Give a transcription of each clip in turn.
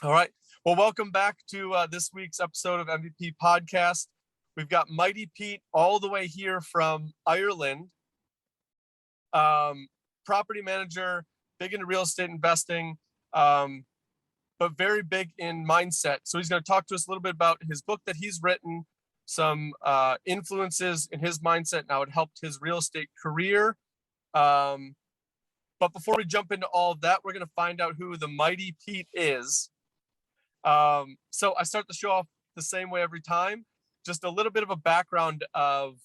All right. Well, welcome back to this week's episode of MVP Podcast. We've got Mighty Pete all the way here from Ireland. Property manager, big into real estate investing, but very big in mindset. So he's going to talk to us a little bit about his book that he's written, some influences in his mindset and how it helped his real estate career. But before we jump into all of that, we're going to find out who the Mighty Pete is. So I start the show off the same way every time. Just a little bit of a background of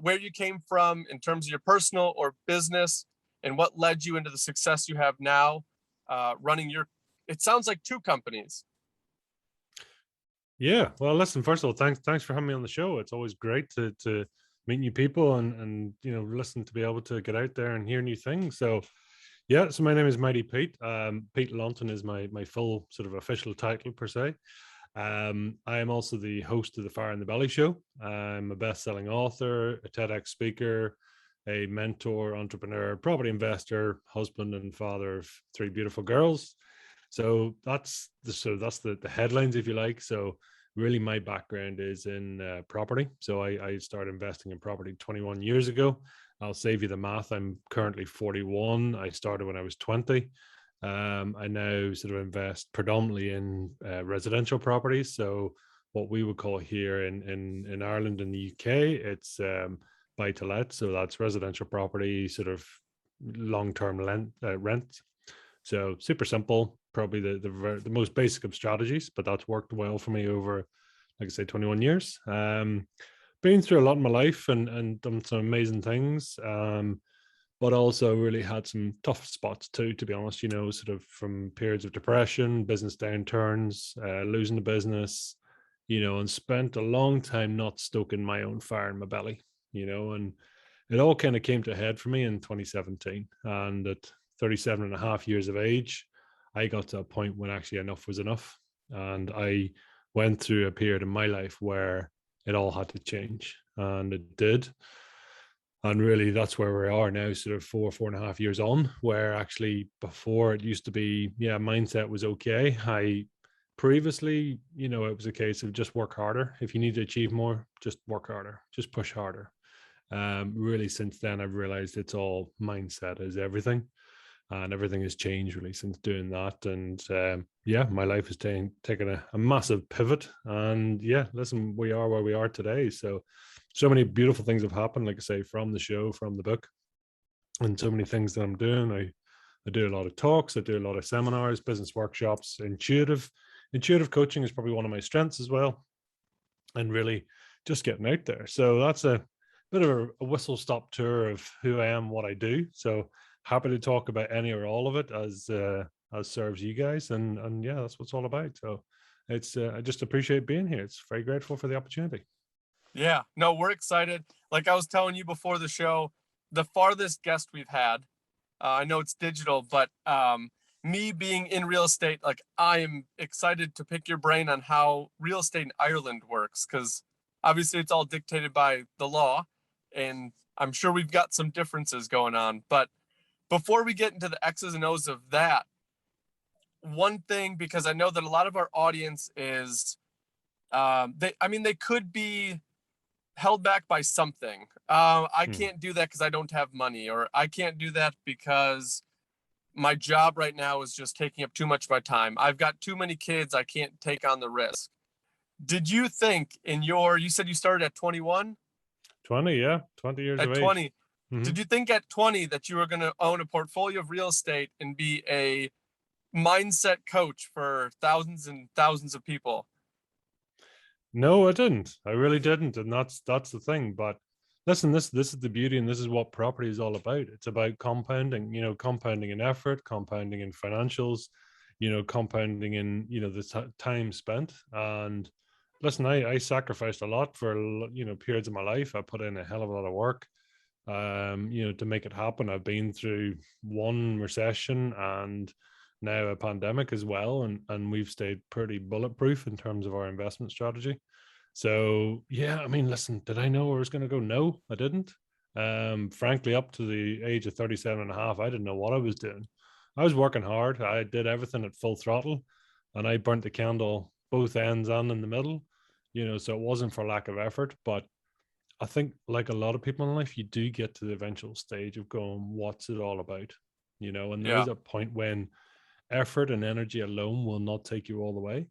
where you came from in terms of your personal or business and what led you into the success you have now, running it sounds like 2 companies. Yeah. Well, listen, first of all, thanks for having me on the show. It's always great to meet new people and listen, to be able to get out there and hear new things. So yeah, so my name is Mighty Pete. Pete Lonton is my full sort of official title per se. I am also the host of the Fire in the Belly show. I'm a best-selling author, a TEDx speaker, a mentor, entrepreneur, property investor, husband and father of 3 beautiful girls. So that's the headlines, if you like. So really my background is in property. So I started investing in property 21 years ago. I'll save you the math. I'm currently 41. I started when I was 20. I now sort of invest predominantly in residential properties. So what we would call here in Ireland and the UK, it's buy to let. So that's residential property, sort of long-term rent. So super simple, probably the most basic of strategies, but that's worked well for me over, like I say, 21 years. Been through a lot in my life and done some amazing things, but also really had some tough spots too, to be honest, sort of from periods of depression, business downturns, losing the business, and spent a long time not stoking my own fire in my belly, and it all kind of came to a head for me in 2017. And at 37 and a half years of age, I got to a point when actually enough was enough. And I went through a period in my life where it all had to change, and it did. And really that's where we are now, sort of 4.5 years on, where actually before it used to be, mindset was okay. I previously, it was a case of just work harder. If you need to achieve more, just work harder, just push harder. Really since then, I've realized it's all mindset is everything. And everything has changed really since doing that. And my life has taken a massive pivot. And listen, we are where we are today. So many beautiful things have happened, like I say, from the show, from the book, and so many things that I'm doing. I do a lot of talks, I do a lot of seminars, business workshops. Intuitive coaching is probably one of my strengths as well. And really just getting out there. So that's a bit of a whistle stop tour of who I am, what I do. So happy to talk about any or all of it as serves you guys, and that's what it's all about. So it's I just appreciate being here. It's very grateful for the opportunity. Yeah, no, we're excited. Like I was telling you before the show, the farthest guest we've had, I know it's digital, but me being in real estate, like I am excited to pick your brain on how real estate in Ireland works, because obviously it's all dictated by the law, and I'm sure we've got some differences going on. But before we get into the X's and O's of that, one thing, because I know that a lot of our audience is, they could be held back by something. I can't do that because I don't have money, or I can't do that because my job right now is just taking up too much of my time. I've got too many kids. I can't take on the risk. Did you think you said you started at 21? 20 years at of 20. age. Mm-hmm. Did you think at 20 that you were going to own a portfolio of real estate and be a mindset coach for thousands and thousands of people? No, I didn't. I really didn't. And that's the thing. But listen, this is the beauty, and this is what property is all about. It's about compounding, compounding in effort, compounding in financials, compounding in, the time spent. And listen, I sacrificed a lot for, periods of my life. I put in a hell of a lot of work, to make it happen. I've been through one recession and now a pandemic as well. And we've stayed pretty bulletproof in terms of our investment strategy. So, listen, did I know where I was going to go? No, I didn't. Frankly, up to the age of 37 and a half, I didn't know what I was doing. I was working hard. I did everything at full throttle. and I burnt the candle both ends and in the middle, so it wasn't for lack of effort. But I think, like a lot of people in life, you do get to the eventual stage of going, what's it all about? And there Yeah. is a point when effort and energy alone will not take you all the way.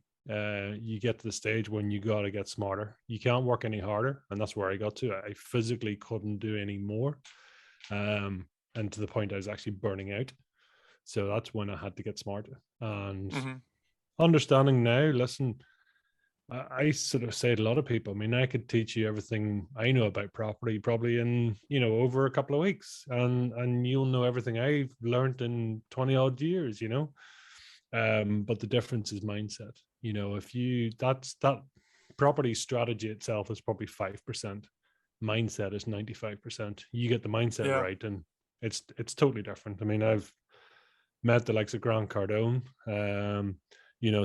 You get to the stage when you got to get smarter. You can't work any harder. And that's where I got to. I physically couldn't do any more. And to the point I was actually burning out. So that's when I had to get smarter. And Hmm. understanding now, listen, I sort of say to a lot of people, I mean, I could teach you everything I know about property probably in, over a couple of weeks, and you'll know everything I've learned in 20 odd years, but the difference is mindset. If that property strategy itself is probably 5%, mindset is 95%. You get the mindset Yeah. right, and it's totally different. I mean, I've met the likes of Grant Cardone,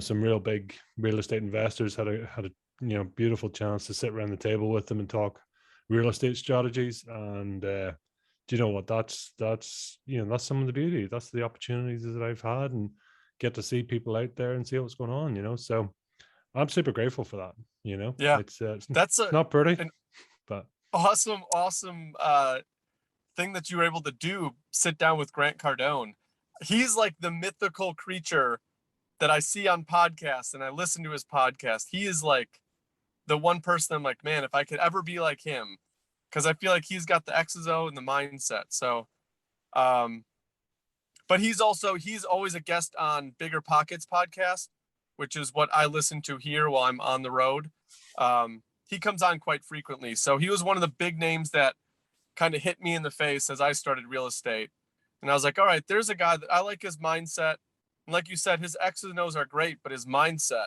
some real big real estate investors. Had a beautiful chance to sit around the table with them and talk real estate strategies. And do you know what? That's some of the beauty. That's the opportunities that I've had, and get to see people out there and see what's going on. So I'm super grateful for that. Yeah. It's That's not pretty, an but awesome thing that you were able to do. Sit down with Grant Cardone. He's like the mythical creature that I see on podcasts, and I listen to his podcast. He is like the one person I'm like, man, if I could ever be like him, because I feel like he's got the X's O and the mindset. So, um, but he's always a guest on Bigger Pockets podcast, which is what I listen to here while I'm on the road. He comes on quite frequently. So he was one of the big names that kind of hit me in the face as I started real estate. And I was like, all right, there's a guy that I like his mindset. And like you said, his X's and O's are great, but his mindset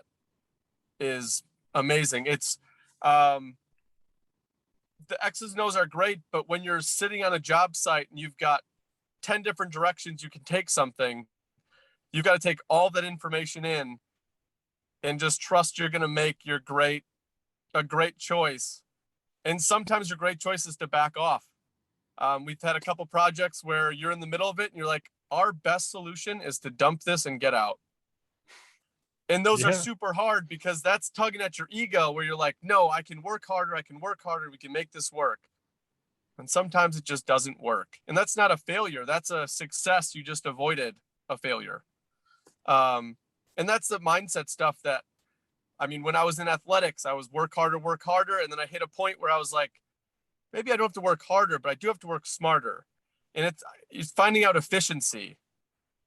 is amazing. It's the X's and O's are great, but when you're sitting on a job site and you've got 10 different directions you can take something, you've got to take all that information in and just trust you're going to make a great choice. And sometimes your great choice is to back off. We've had a couple projects where you're in the middle of it and you're like, our best solution is to dump this and get out. And those are yeah. super hard because that's tugging at your ego where you're like, no, I can work harder. We can make this work. And sometimes it just doesn't work. And that's not a failure. That's a success. You just avoided a failure. And that's the mindset stuff that, I mean, when I was in athletics, I was work harder. And then I hit a point where I was like, maybe I don't have to work harder, but I do have to work smarter. And it's finding out efficiency.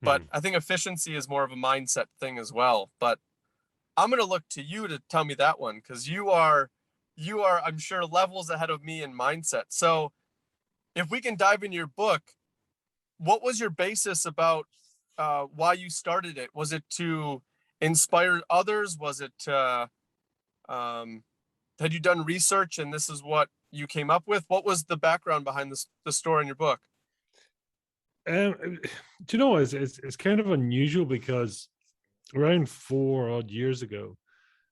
But I think efficiency is more of a mindset thing as well. But I'm going to look to you to tell me that one, because you are, I'm sure, levels ahead of me in mindset. So if we can dive into your book, what was your basis about why you started it? Was it to inspire others? Was it had you done research and this is what you came up with? What was the background behind the story in your book? Do you know, it's kind of unusual because around 4 odd years ago,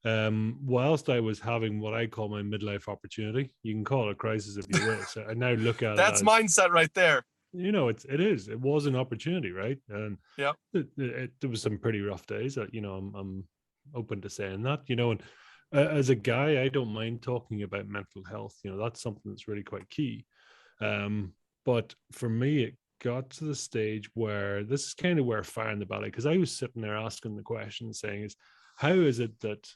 whilst I was having what I call my midlife opportunity, you can call it a crisis if you wish. I now look at That's it as, mindset right there. it was an opportunity, right? And Yep. there was some pretty rough days that, I'm open to saying that, and as a guy, I don't mind talking about mental health. That's something that's really quite key. But for me, it got to the stage where this is kind of where fire in the belly, because I was sitting there asking the question, saying, is how is it that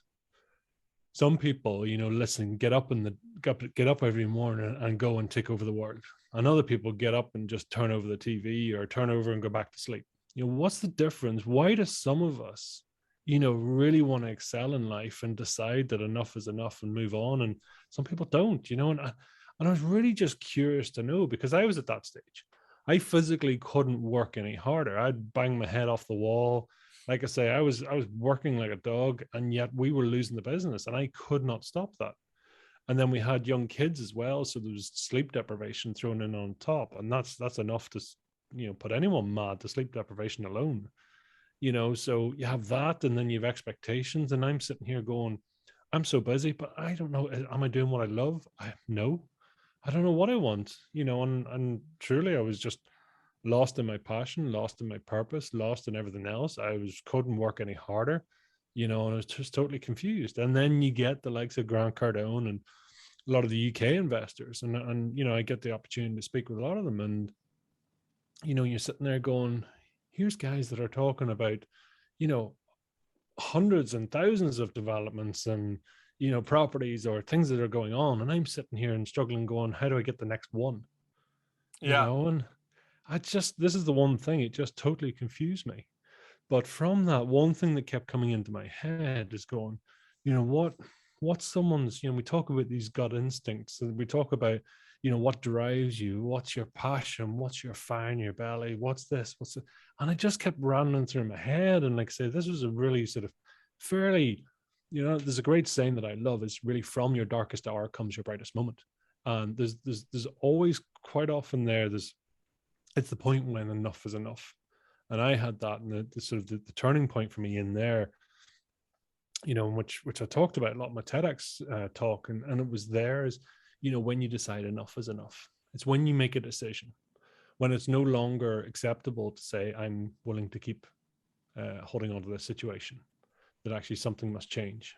some people, listen, get up every morning and go and take over the world, and other people get up and just turn over the TV or turn over and go back to sleep? What's the difference? Why do some of us, really want to excel in life and decide that enough is enough and move on, and some people don't? And I was really just curious to know, because I was at that stage. I physically couldn't work any harder. I'd bang my head off the wall. Like I say, I was working like a dog, and yet we were losing the business, and I could not stop that. And then we had young kids as well, so there was sleep deprivation thrown in on top, and that's enough to put anyone mad, the sleep deprivation alone. So you have that, and then you have expectations, and I'm sitting here going, I'm so busy, but I don't know, am I doing what I love? No, I don't know what I want, and truly I was just lost in my passion, lost in my purpose, lost in everything else. I couldn't work any harder. And I was just totally confused. And then you get the likes of Grant Cardone and a lot of the UK investors, and I get the opportunity to speak with a lot of them, and you're sitting there going, here's guys that are talking about, you know, hundreds and thousands of developments and properties or things that are going on, and I'm sitting here and struggling, going, how do I get the next one? Yeah. And this is the one thing, it just totally confused me. But from that, one thing that kept coming into my head is going, what's someone's, we talk about these gut instincts, and we talk about, what drives you, what's your passion, what's your fire in your belly, what's this, what's it? And I just kept running through my head. And like I say, this was a really sort of fairly, there's a great saying that I love, is really, from your darkest hour comes your brightest moment. And there's always, quite often it's the point when enough is enough. And I had that, and the sort of the turning point for me in there, which I talked about a lot in my TEDx talk, and it was there is, when you decide enough is enough. It's when you make a decision, when it's no longer acceptable to say, I'm willing to keep holding on to this situation, that actually something must change.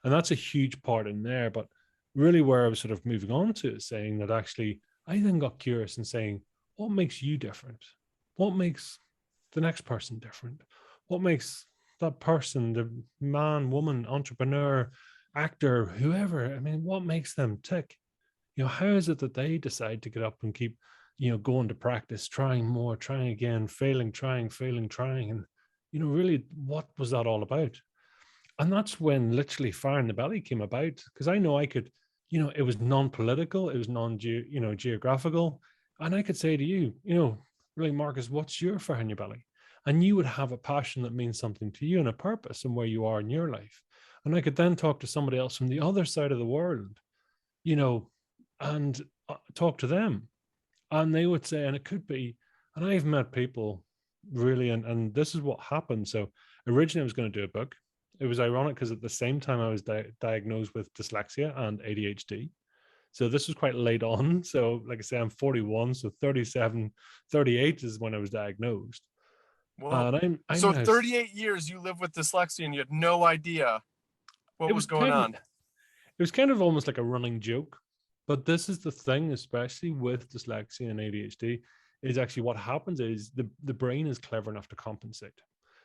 And that's a huge part in there. But really where I was sort of moving on to is saying that actually I then got curious and saying, what makes you different? What makes the next person different? What makes that person, the man, woman, entrepreneur, actor, whoever, I mean, what makes them tick? How is it that they decide to get up and keep, going to practice, trying more, trying again, failing, trying, failing, trying? And, really, what was that all about? And that's when literally Fire in the Belly came about, because I know I could, it was non-political, it was geographical. And I could say to you, really, Marcus, what's your fire in your belly? And you would have a passion that means something to you, and a purpose, and where you are in your life. And I could then talk to somebody else from the other side of the world, and talk to them. And they would say, and it could be, and I've met people really, and this is what happened. So originally I was going to do a book. It was ironic because at the same time I was diagnosed with dyslexia and ADHD. So this was quite late on. So like I say, I'm 41, so 37, 38 is when I was diagnosed. Whoa. And I'm So now, 38 years you lived with dyslexia and you had no idea what was going on. It was kind of almost like a running joke. But this is the thing, especially with dyslexia and ADHD, is actually what happens is the brain is clever enough to compensate.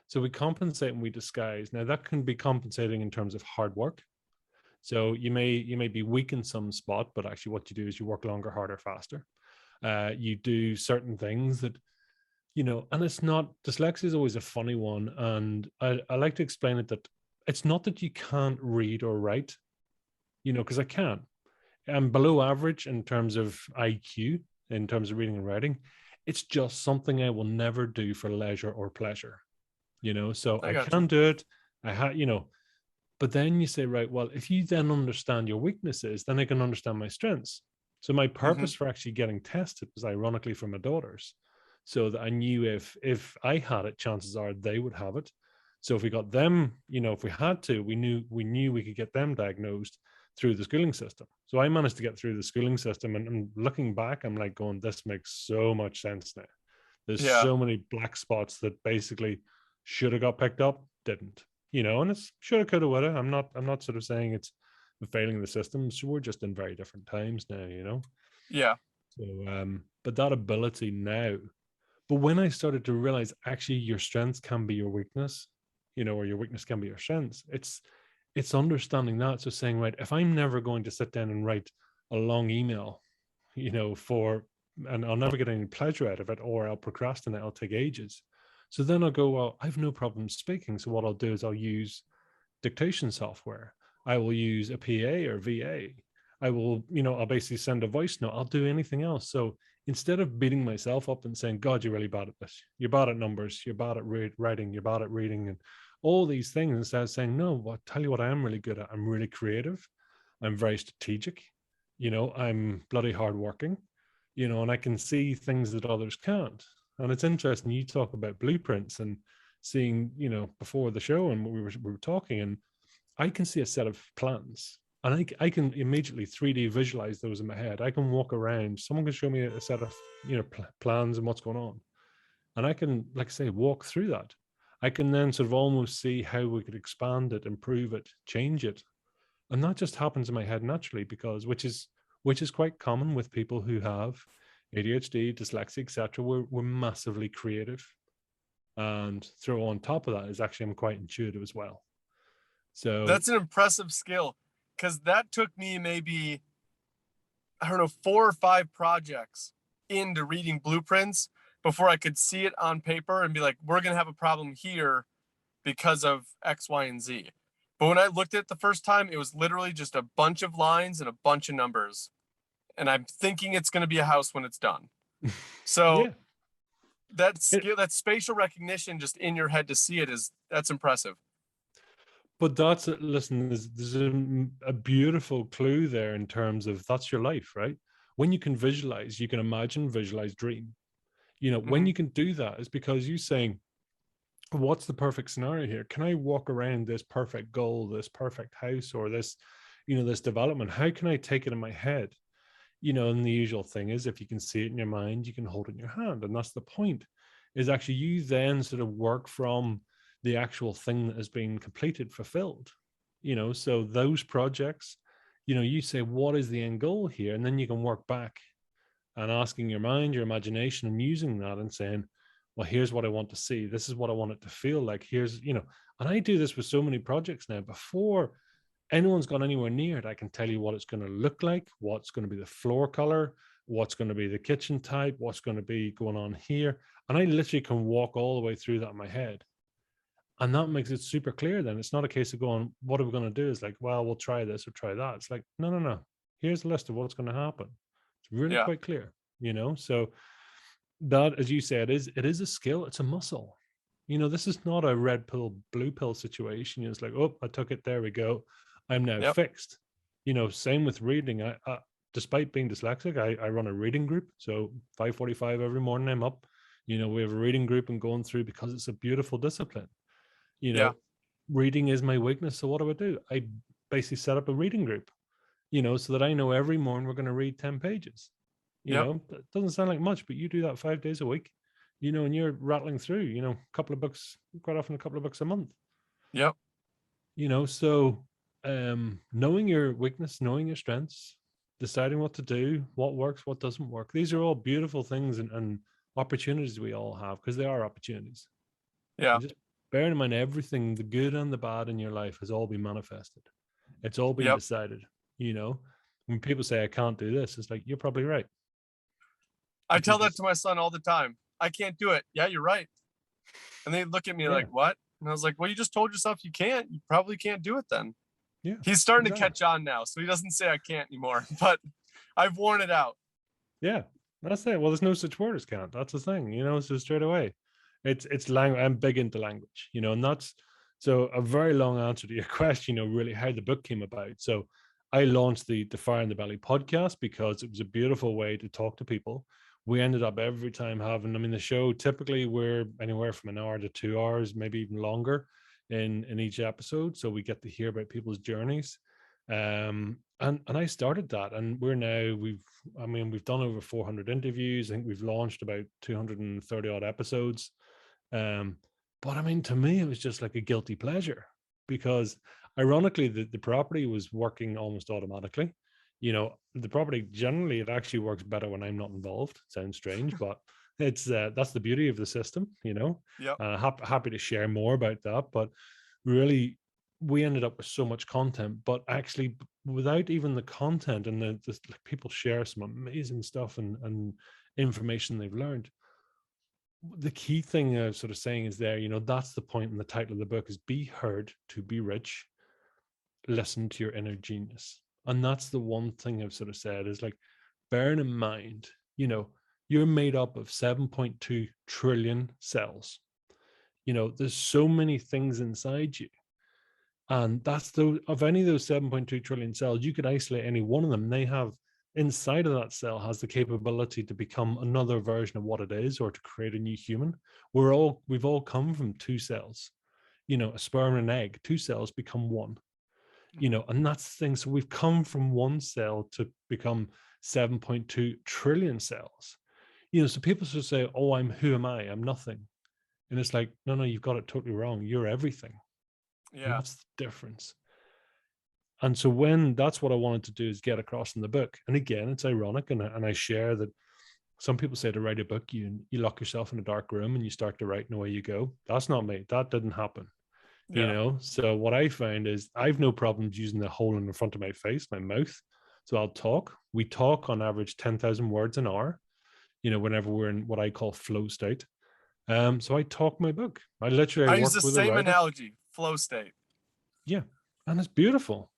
So we compensate and we disguise. Now that can be compensating in terms of hard work. So you may be weak in some spot, but actually what you do is you work longer, harder, faster. You do certain things that, and it's not, dyslexia is always a funny one. And I like to explain it that it's not that you can't read or write, because I can. I'm below average in terms of IQ, in terms of reading and writing. It's just something I will never do for leisure or pleasure, so I can do it. But then you say, right, well, if you then understand your weaknesses, then I can understand my strengths. So my purpose for actually getting tested was ironically for my daughters, so that I knew if I had it, chances are they would have it. So if we got them, if we had to, we knew we could get them diagnosed through the schooling system. So I managed to get through the schooling system, and looking back, I'm like going, this makes so much sense now. There's so many black spots that basically should have got picked up, didn't, and it's shoulda, coulda, woulda. I'm not sort of saying it's failing the system. So we're just in very different times now, Yeah. So, but that ability now, but when I started to realize actually your strengths can be your weakness, or your weakness can be your strengths, it's understanding that. So saying, right, if I'm never going to sit down and write a long email, and I'll never get any pleasure out of it, or I'll procrastinate, I'll take ages. So then I'll go, well, I have no problem speaking. So what I'll do is I'll use dictation software. I will use a PA or VA. I will, I'll basically send a voice note. I'll do anything else. So instead of beating myself up and saying, God, you're really bad at this, you're bad at numbers, you're bad at writing, you're bad at reading, and all these things, instead of saying, no, I'll tell you what I am really good at. I'm really creative. I'm very strategic. I'm bloody hardworking, and I can see things that others can't. And it's interesting, you talk about blueprints and seeing, before the show, and we were talking, and I can see a set of plans, and I can immediately 3D visualize those in my head. I can walk around, someone can show me a set of, plans and what's going on. And I can, like I say, walk through that. I can then sort of almost see how we could expand it, improve it, change it. And that just happens in my head naturally, because which is quite common with people who have ADHD, dyslexia, etc. We're massively creative. And throw on top of that is actually I'm quite intuitive as well. So That's an impressive skill, because that took me maybe, I don't know, 4 or 5 projects into reading blueprints before I could see it on paper and be like, we're going to have a problem here because of X, Y, and Z. But when I looked at it the first time, it was literally just a bunch of lines and a bunch of numbers. And I'm thinking it's going to be a house when it's done. So yeah. that skill, that spatial recognition just in your head to see it that's impressive. But that's it. Listen, there's a beautiful clue there in terms of that's your life, right? When you can visualize, you can imagine, visualize, dream. When you can do that, it's because you're saying, what's the perfect scenario here? Can I walk around this perfect goal, this perfect house, or this, this development? How can I take it in my head? And the usual thing is, if you can see it in your mind, you can hold it in your hand. And that's the point, is actually you then sort of work from the actual thing that has been completed, fulfilled. So those projects, you say, what is the end goal here? And then you can work back and asking your mind, your imagination, and using that and saying, well, here's what I want to see. This is what I want it to feel like. Here's, and I do this with so many projects now. Before anyone's gone anywhere near it, I can tell you what it's going to look like, what's going to be the floor color, what's going to be the kitchen type, what's going to be going on here. And I literally can walk all the way through that in my head. And that makes it super clear then. It's not a case of going, what are we going to do? It's like, well, we'll try this or try that. It's like, no. Here's a list of what's going to happen. It's really quite clear, So that, as you say, it is a skill. It's a muscle. This is not a red pill, blue pill situation. It's like, oh, I took it. There we go. I'm now fixed. Same with reading. I despite being dyslexic, I run a reading group. So 5:45 every morning I'm up. We have a reading group and going through, because it's a beautiful discipline. Reading is my weakness. So what do? I basically set up a reading group, so that I know every morning we're going to read 10 pages. It doesn't sound like much, but you do that 5 days a week, and you're rattling through, a couple of books, quite often a couple of books a month. Yep. So knowing your weakness, knowing your strengths, deciding what to do, what works, what doesn't work. These are all beautiful things and opportunities we all have, because they are opportunities. Yeah. And just bearing in mind, everything, the good and the bad in your life, has all been manifested. It's all been decided. When people say I can't do this, it's like, you're probably right. I tell that to my son all the time. I can't do it. Yeah, you're right. And they look at me like, what? And I was like, well, you just told yourself you can't. You probably can't do it then. Yeah. He's starting to catch on now, so he doesn't say I can't anymore, but I've worn it out. Yeah, that's it. Well, there's no such word as can't. That's the thing, so straight away. It's language. I'm big into language, and that's so a very long answer to your question, really how the book came about. So I launched the Fire in the Belly podcast because it was a beautiful way to talk to people. We ended up every time having, the show, typically we're anywhere from an hour to 2 hours, maybe even longer in each episode. So we get to hear about people's journeys. And I started that, and we've done over 400 interviews. I think we've launched about 230 odd episodes. But to me, it was just like a guilty pleasure, because ironically, the property was working almost automatically. The property, generally, it actually works better when I'm not involved. Sounds strange, but it's that's the beauty of the system. Happy to share more about that. But really, we ended up with so much content, but actually without even the content, and like, people share some amazing stuff and information they've learned. The key thing I was sort of saying is there, that's the point in the title of the book, is be heard to be rich. Listen to your inner genius. And that's the one thing I've sort of said is, like, bearing in mind, you're made up of 7.2 trillion cells. There's so many things inside you. And that's of any of those 7.2 trillion cells, you could isolate any one of them. They have, inside of that cell has the capability to become another version of what it is, or to create a new human. We've all come from 2 cells, a sperm and an egg. 2 cells become one, and that's the thing. So we've come from 1 cell to become 7.2 trillion cells. So people sort of say, oh, who am I? I'm nothing. And it's like, no, you've got it totally wrong. You're everything. And Yeah. that's the difference. And so when that's what I wanted to do is get across in the book. And again, it's ironic. And I share that some people say to write a book, you lock yourself in a dark room and you start to write and away you go. That's not me. That didn't happen. Yeah. So what I found is I've no problems using the hole in the front of my face, my mouth. So I'll talk. We talk on average 10,000 words an hour, whenever we're in what I call flow state. So I talk my book. I literally I use work the with a same writer. analogy, flow state. Yeah. And it's beautiful.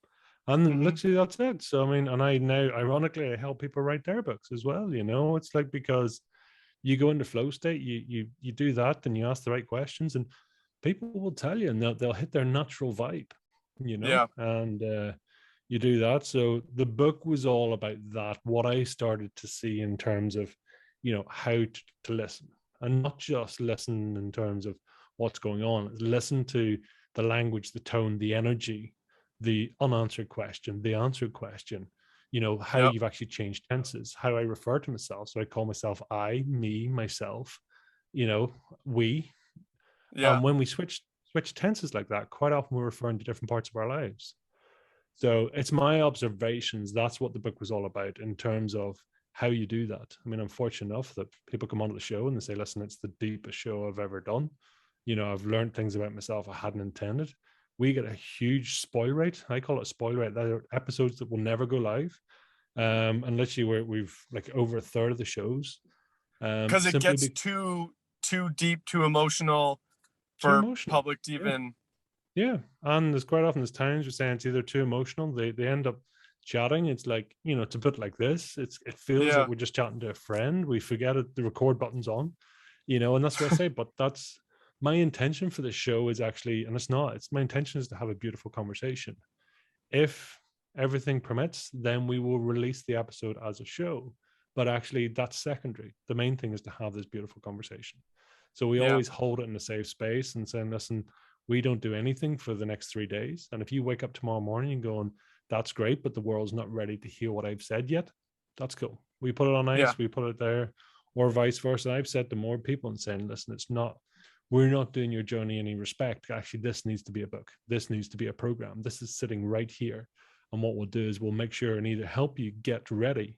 And Mm-hmm. literally that's it. So, I mean, and I now, ironically, I help people write their books as well. It's like, because you go into flow state, you do that, and you ask the right questions, and people will tell you, and they'll hit their natural vibe, Yeah. and you do that. So the book was all about that, what I started to see in terms of, how to listen, and not just listen in terms of what's going on, listen to the language, the tone, the energy, the unanswered question, the answered question, how Yep. you've actually changed tenses, how I refer to myself. So I call myself I, me, myself, we. Yeah. When we switch tenses like that, quite often we're referring to different parts of our lives. So it's my observations. That's what the book was all about in terms of how you do that. I mean, I'm fortunate enough that people come onto the show and they say, listen, it's the deepest show I've ever done. I've learned things about myself I hadn't intended. We get a huge spoil rate. I call it spoil rate. There are episodes that will never go live. And literally we've like over a third of the shows. Because it Simply gets too deep, too emotional too for emotional. public to Yeah. even. Yeah. And there's quite often there's times we're saying it's either too emotional. They end up chatting. It's like, it's a bit like this. It feels like Yeah. we're just chatting to a friend. We forget it, the record button's on, and that's what I say. But that's my intention for the show is actually, and it's my intention is to have a beautiful conversation. If everything permits, then we will release the episode as a show. But actually, that's secondary. The main thing is to have this beautiful conversation. So we Yeah. always hold it in a safe space and saying, listen, we don't do anything for the next 3 days. And if you wake up tomorrow morning and going, that's great, but the world's not ready to hear what I've said yet, that's cool. We put it on ice, Yeah. we put it there, or vice versa. I've said to more people and saying, listen, we're not doing your journey any respect. Actually, this needs to be a book. This needs to be a program. This is sitting right here. And what we'll do is we'll make sure and either help you get ready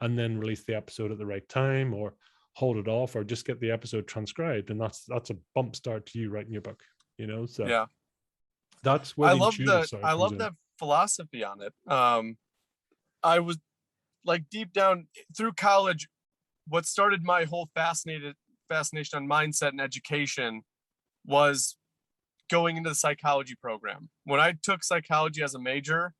and then release the episode at the right time, or hold it off, or just get the episode transcribed. And that's a bump start to you writing your book, so Yeah. that's where the intuitive side I comes love in. that philosophy on it. I was like deep down through college, what started my whole fascination on mindset and education was going into the psychology program. When I took psychology as a major,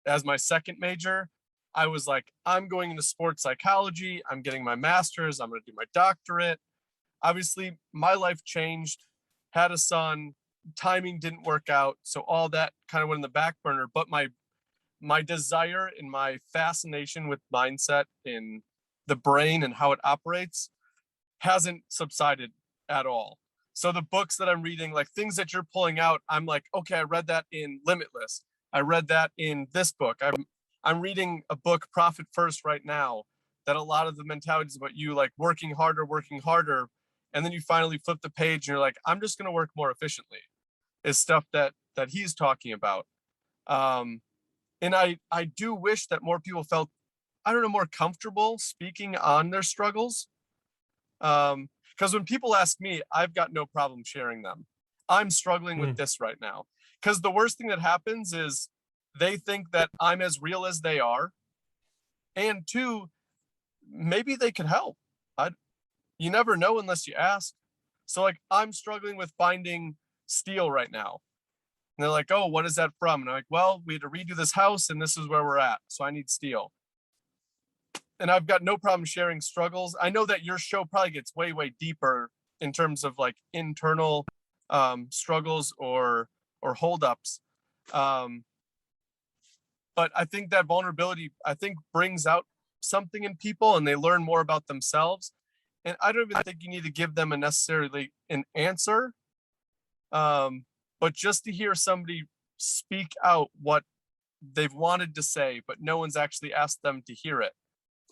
as my second major, I was like, I'm going into sports psychology. I'm getting my master's. I'm going to do my doctorate. Obviously, my life changed, had a son, timing didn't work out. So all that kind of went in the back burner. But my desire and my fascination with mindset in the brain and how it operates hasn't subsided at all. So the books that I'm reading, like things that you're pulling out, I'm like, okay, I read that in Limitless. I read that in this book. I'm reading a book, Profit First, right now, that a lot of the mentality is about you like working harder, and then you finally flip the page and you're like, I'm just going to work more efficiently. Is stuff that he's talking about. And I do wish that more people felt, I don't know, more comfortable speaking on their struggles. Because when people ask me, I've got no problem sharing them. I'm struggling with this right now. Because the worst thing that happens is they think that I'm as real as they are. And two, maybe they could help. You never know unless you ask. So like I'm struggling with finding steel right now. And they're like, oh, what is that from? And I'm like, well, we had to redo this house and this is where we're at. So I need steel. And I've got no problem sharing struggles. I know that your show probably gets way, way deeper in terms of like internal struggles or holdups. But I think that vulnerability, brings out something in people and they learn more about themselves. And I don't even think you need to give them necessarily an answer. But just to hear somebody speak out what they've wanted to say, but no one's actually asked them to hear it,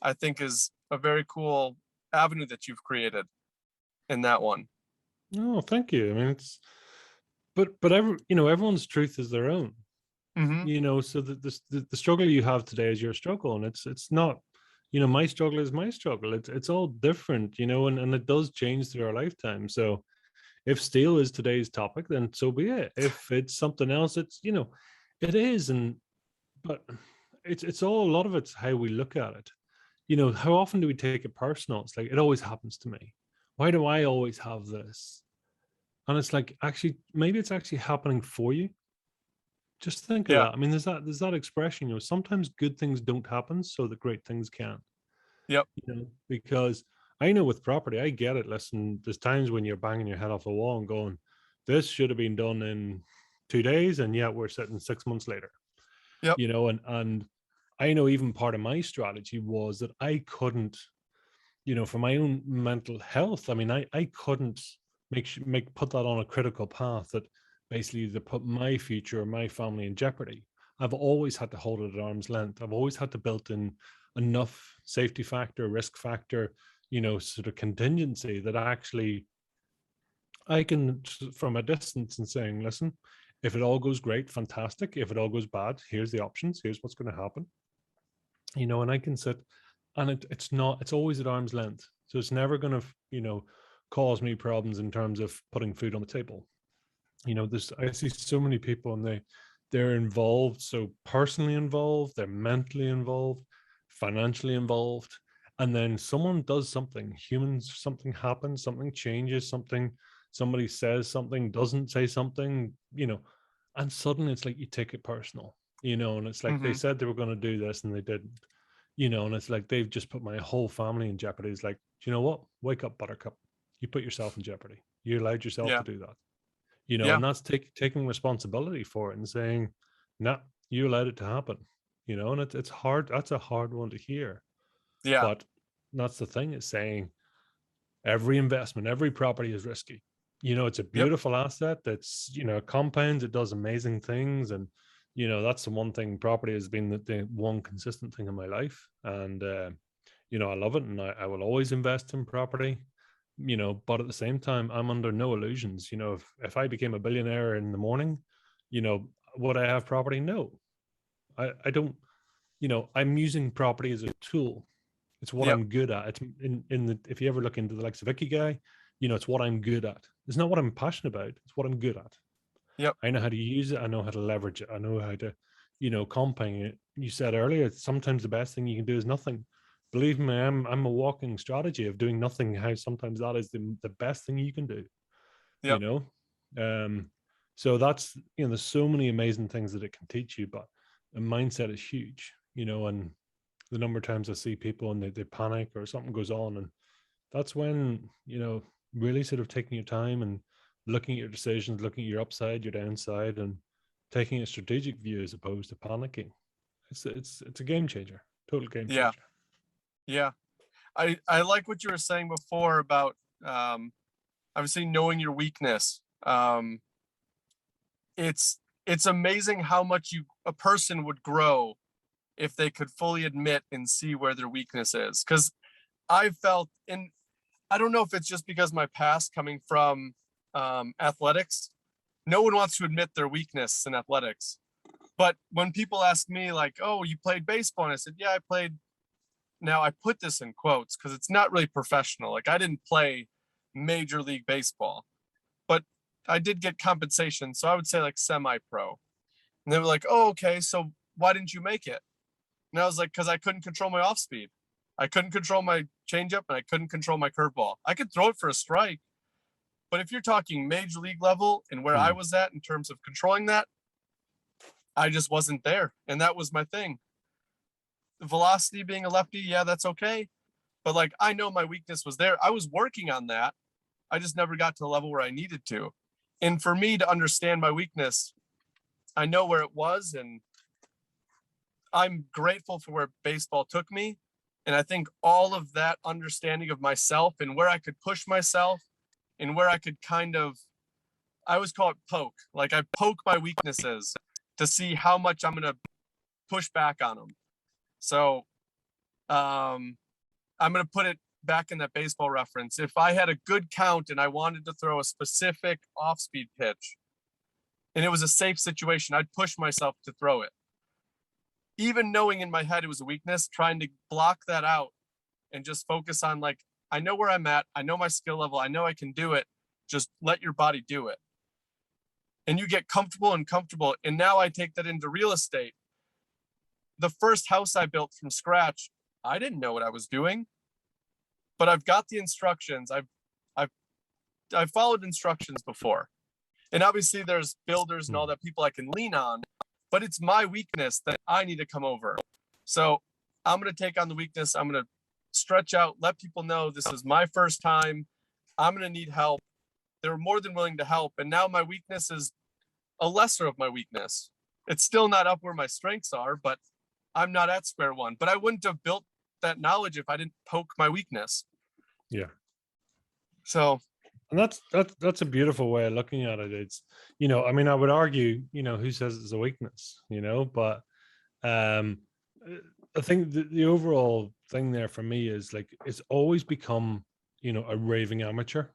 I think is a very cool avenue that you've created in that one. Oh, thank you. I mean, but everyone's truth is their own. Hmm. So the struggle you have today is your struggle, and it's not, my struggle is my struggle. It's all different, and it does change through our lifetime. So if steel is today's topic, then so be it. If it's something else, it is. But it's all, a lot of it's how we look at it. How often do we take it personal? It's like, it always happens to me. Why do I always have this? And it's like, actually, maybe it's actually happening for you. Just think of Yeah. that. I mean, there's that expression, sometimes good things don't happen so that great things can. Yep. Because I know with property, I get it. Listen, there's times when you're banging your head off the wall and going, this should have been done in 2 days, and yet we're sitting 6 months later. Yep. And I know even part of my strategy was that I couldn't, for my own mental health. I mean, I couldn't put that on a critical path that basically to put my future or my family in jeopardy. I've always had to hold it at arm's length. I've always had to build in enough safety factor, risk factor, sort of contingency that actually I can, from a distance, and saying, listen, if it all goes great, fantastic. If it all goes bad, here's the options. Here's what's going to happen. And I can sit, and it's always at arm's length. So it's never going to, cause me problems in terms of putting food on the table. I see so many people, and they're involved, so personally involved, they're mentally involved, financially involved, and then someone does something, something happens, something changes, somebody says something, doesn't say something, and suddenly it's like you take it personal, and it's like they Hmm. said they were going to do this and they didn't, and it's like they've just put my whole family in jeopardy. It's like, do you know what? Wake up, Buttercup. You put yourself in jeopardy. You allowed yourself Yeah. to do that, Yeah. and that's taking responsibility for it and saying, nah, you allowed it to happen, and it's hard. That's a hard one to hear. Yeah. But that's the thing, is saying every investment, every property is risky. It's a Yep. beautiful asset that's, compounds, it does amazing things. And, that's the one thing, property has been the one consistent thing in my life. And, I love it. And I will always invest in property, but at the same time, I'm under no illusions. If I became a billionaire in the morning, would I have property? No, I don't. I'm using property as a tool. It's what Yep. I'm good at. It's if you ever look into the likes of Ikigai, it's what I'm good at. It's not what I'm passionate about. It's what I'm good at. Yep. I know how to use it. I know how to leverage it. I know how to, compound it. You said earlier, sometimes the best thing you can do is nothing. Believe me, I'm a walking strategy of doing nothing. How sometimes that is the best thing you can do. You Yep. know, um, so that's, there's so many amazing things that it can teach you, but the mindset is huge. And the number of times I see people and they panic or something goes on, and that's when, really sort of taking your time and looking at your decisions, looking at your upside, your downside, and taking a strategic view as opposed to panicking. It's a game changer, total game Yeah. changer. Yeah. I like what you were saying before about obviously knowing your weakness. It's amazing how much a person would grow if they could fully admit and see where their weakness is. Because I felt, and I don't know if it's just because my past coming from athletics, no one wants to admit their weakness in athletics. But when people ask me like, "Oh, you played baseball," and I said, "Yeah, I played." Now I put this in quotes because it's not really professional. Like I didn't play Major League Baseball, but I did get compensation. So I would say like semi-pro. And they were like, "Oh, okay. So why didn't you make it?" And I was like, "Because I couldn't control my off speed. I couldn't control my changeup, and I couldn't control my curveball. I could throw it for a strike, but if you're talking major league level and where I Hmm. was at in terms of controlling that, I just wasn't there, and that was my thing. The velocity being a lefty, yeah, that's okay, but like I know my weakness was there. I was working on that. I just never got to the level where I needed to. And for me to understand my weakness, I know where it was, and I'm grateful for where baseball took me. And I think all of that understanding of myself and where I could push myself and where I could kind of, I always call it poke. Like I poke my weaknesses to see how much I'm going to push back on them. So I'm going to put it back in that baseball reference, if I had a good count and I wanted to throw a specific off-speed pitch and it was a safe situation, I'd push myself to throw it. Even knowing in my head it was a weakness, trying to block that out and just focus on, like, I know where I'm at. I know my skill level. I know I can do it. Just let your body do it. And you get comfortable and comfortable. And now I take that into real estate. The first house I built from scratch, I didn't know what I was doing, but I've got the instructions. I've followed instructions before. And obviously there's builders and all that, people I can lean on, but it's my weakness that I need to come over. So I'm going to take on the weakness. I'm going to stretch out, let people know this is my first time. I'm going to need help. They're more than willing to help. And now my weakness is a lesser of my weakness. It's still not up where my strengths are, but I'm not at square one. But I wouldn't have built that knowledge if I didn't poke my weakness. Yeah. So, and that's a beautiful way of looking at it. It's, you know, I mean, I would argue, you know, who says it's a weakness, you know, but I think the overall thing there for me is, like, it's always become, you know, a raving amateur.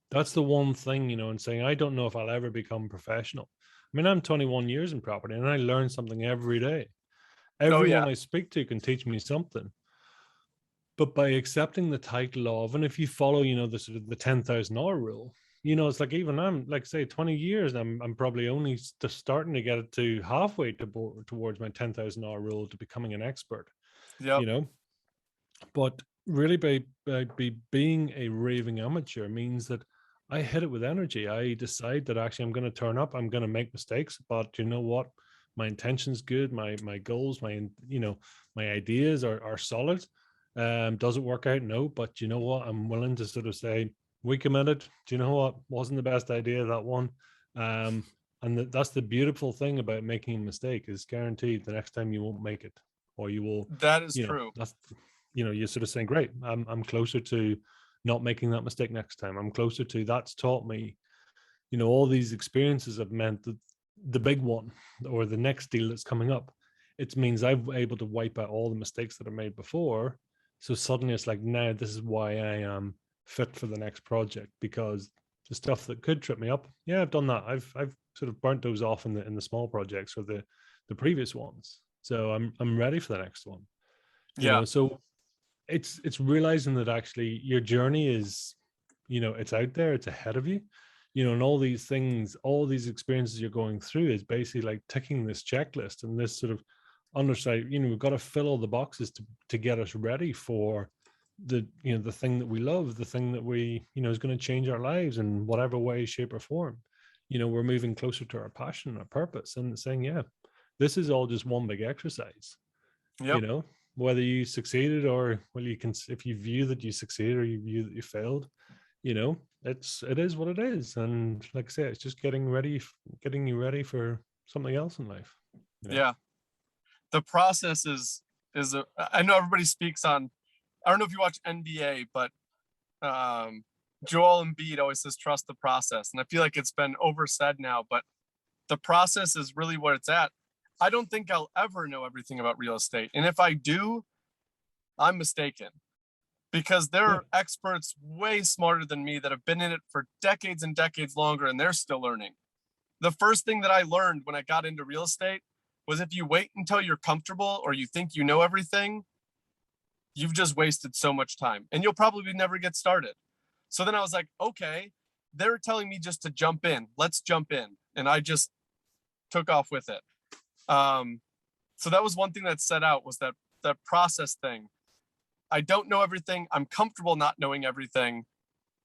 That's the one thing, you know, and saying, I don't know if I'll ever become professional. I mean, I'm 21 years in property and I learn something every day. Everyone I speak to can teach me something. But by accepting the title of, and if you follow, you know, the sort of the $10,000 rule, you know, it's like, even I'm, like, say 20 years, I'm probably only just starting to get it to halfway towards my $10,000 rule to becoming an expert, you know. But really by being a raving amateur means that I hit it with energy. I decide that actually I'm going to turn up, I'm going to make mistakes, but you know what? My intention's good, my goals, my, you know, my ideas are solid. Does it work out? No, but you know what? I'm willing to sort of say, we committed. Do you know what? Wasn't the best idea, that one. And that's the beautiful thing about making a mistake, is guaranteed the next time you won't make it, or you will. That is true. That's, you know, you're sort of saying, great, I'm closer to not making that mistake next time. I'm closer to, that's taught me, you know, all these experiences have meant that the big one or the next deal that's coming up, it means I'm able to wipe out all the mistakes that are made before. So suddenly it's like, now this is why I am fit for the next project, because the stuff that could trip me up, yeah, I've done that. I've sort of burnt those off in the small projects or the previous ones. So I'm ready for the next one. You know, so it's realizing that actually your journey is, you know, it's out there, it's ahead of you, you know, and all these things, all these experiences you're going through is basically like ticking this checklist and this sort of underside, you know, we've got to fill all the boxes to get us ready for the, you know, the thing that we love, the thing that we, you know, is going to change our lives in whatever way, shape or form. You know, we're moving closer to our passion, our purpose, and saying, yeah, this is all just one big exercise. You know, whether you succeeded or, well, you can, if you view that you succeeded or you view that you failed, you know, it is what it is. And like I say, it's just getting you ready for something else in life. You know? Yeah. The process is I know everybody speaks on, I don't know if you watch NBA, but Joel Embiid always says, trust the process. And I feel like it's been oversaid now, but the process is really what it's at. I don't think I'll ever know everything about real estate. And if I do, I'm mistaken, because there are experts way smarter than me that have been in it for decades and decades longer, and they're still learning. The first thing that I learned when I got into real estate was, if you wait until you're comfortable or you think you know everything, you've just wasted so much time and you'll probably never get started. So then I was like, okay, they're telling me just to jump in. Let's jump in. And I just took off with it. So that was one thing that set out, was that process thing. I don't know everything. I'm comfortable not knowing everything.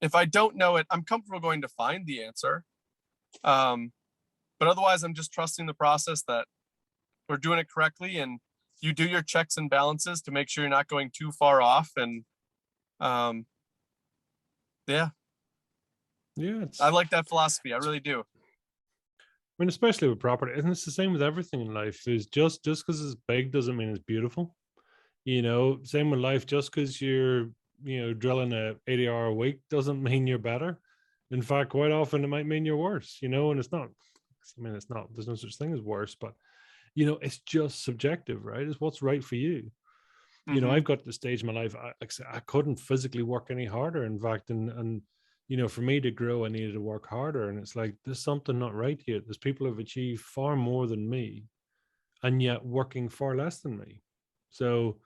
If I don't know it, I'm comfortable going to find the answer. But otherwise, I'm just trusting the process, that we're doing it correctly, and you do your checks and balances to make sure you're not going too far off. And yeah, I like that philosophy. I really do. I mean, especially with property, and it's the same with everything in life. Is just because it's big doesn't mean it's beautiful. You know, same with life. Just because you're, you know, drilling a 80-hour a week doesn't mean you're better. In fact, quite often it might mean you're worse. You know, and it's not. I mean, it's not. There's no such thing as worse, but you know, it's just subjective, right? It's what's right for you. You know, Mm-hmm. I've got to the stage in my life, like I said, I couldn't physically work any harder. In fact, and you know, for me to grow, I needed to work harder. And it's like, there's something not right here. There's people who have achieved far more than me and yet working far less than me. So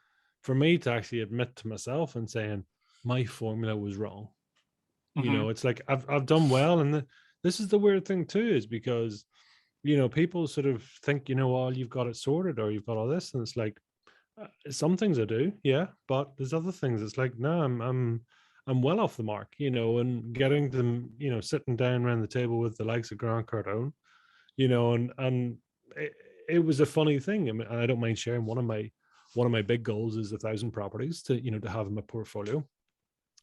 for me to actually admit to myself and saying my formula was wrong, you Mm-hmm. know, it's like I've done well. And this is the weird thing too, is because, you know, people sort of think, you know, well, you've got it sorted or you've got all this. And it's like, some things I do, yeah, but there's other things. It's like, no, I'm well off the mark, you know, and getting them, you know, sitting down around the table with the likes of Grant Cardone, you know, and it was a funny thing. I mean, I don't mind sharing one of my big goals is 1,000 properties to, you know, to have in my portfolio.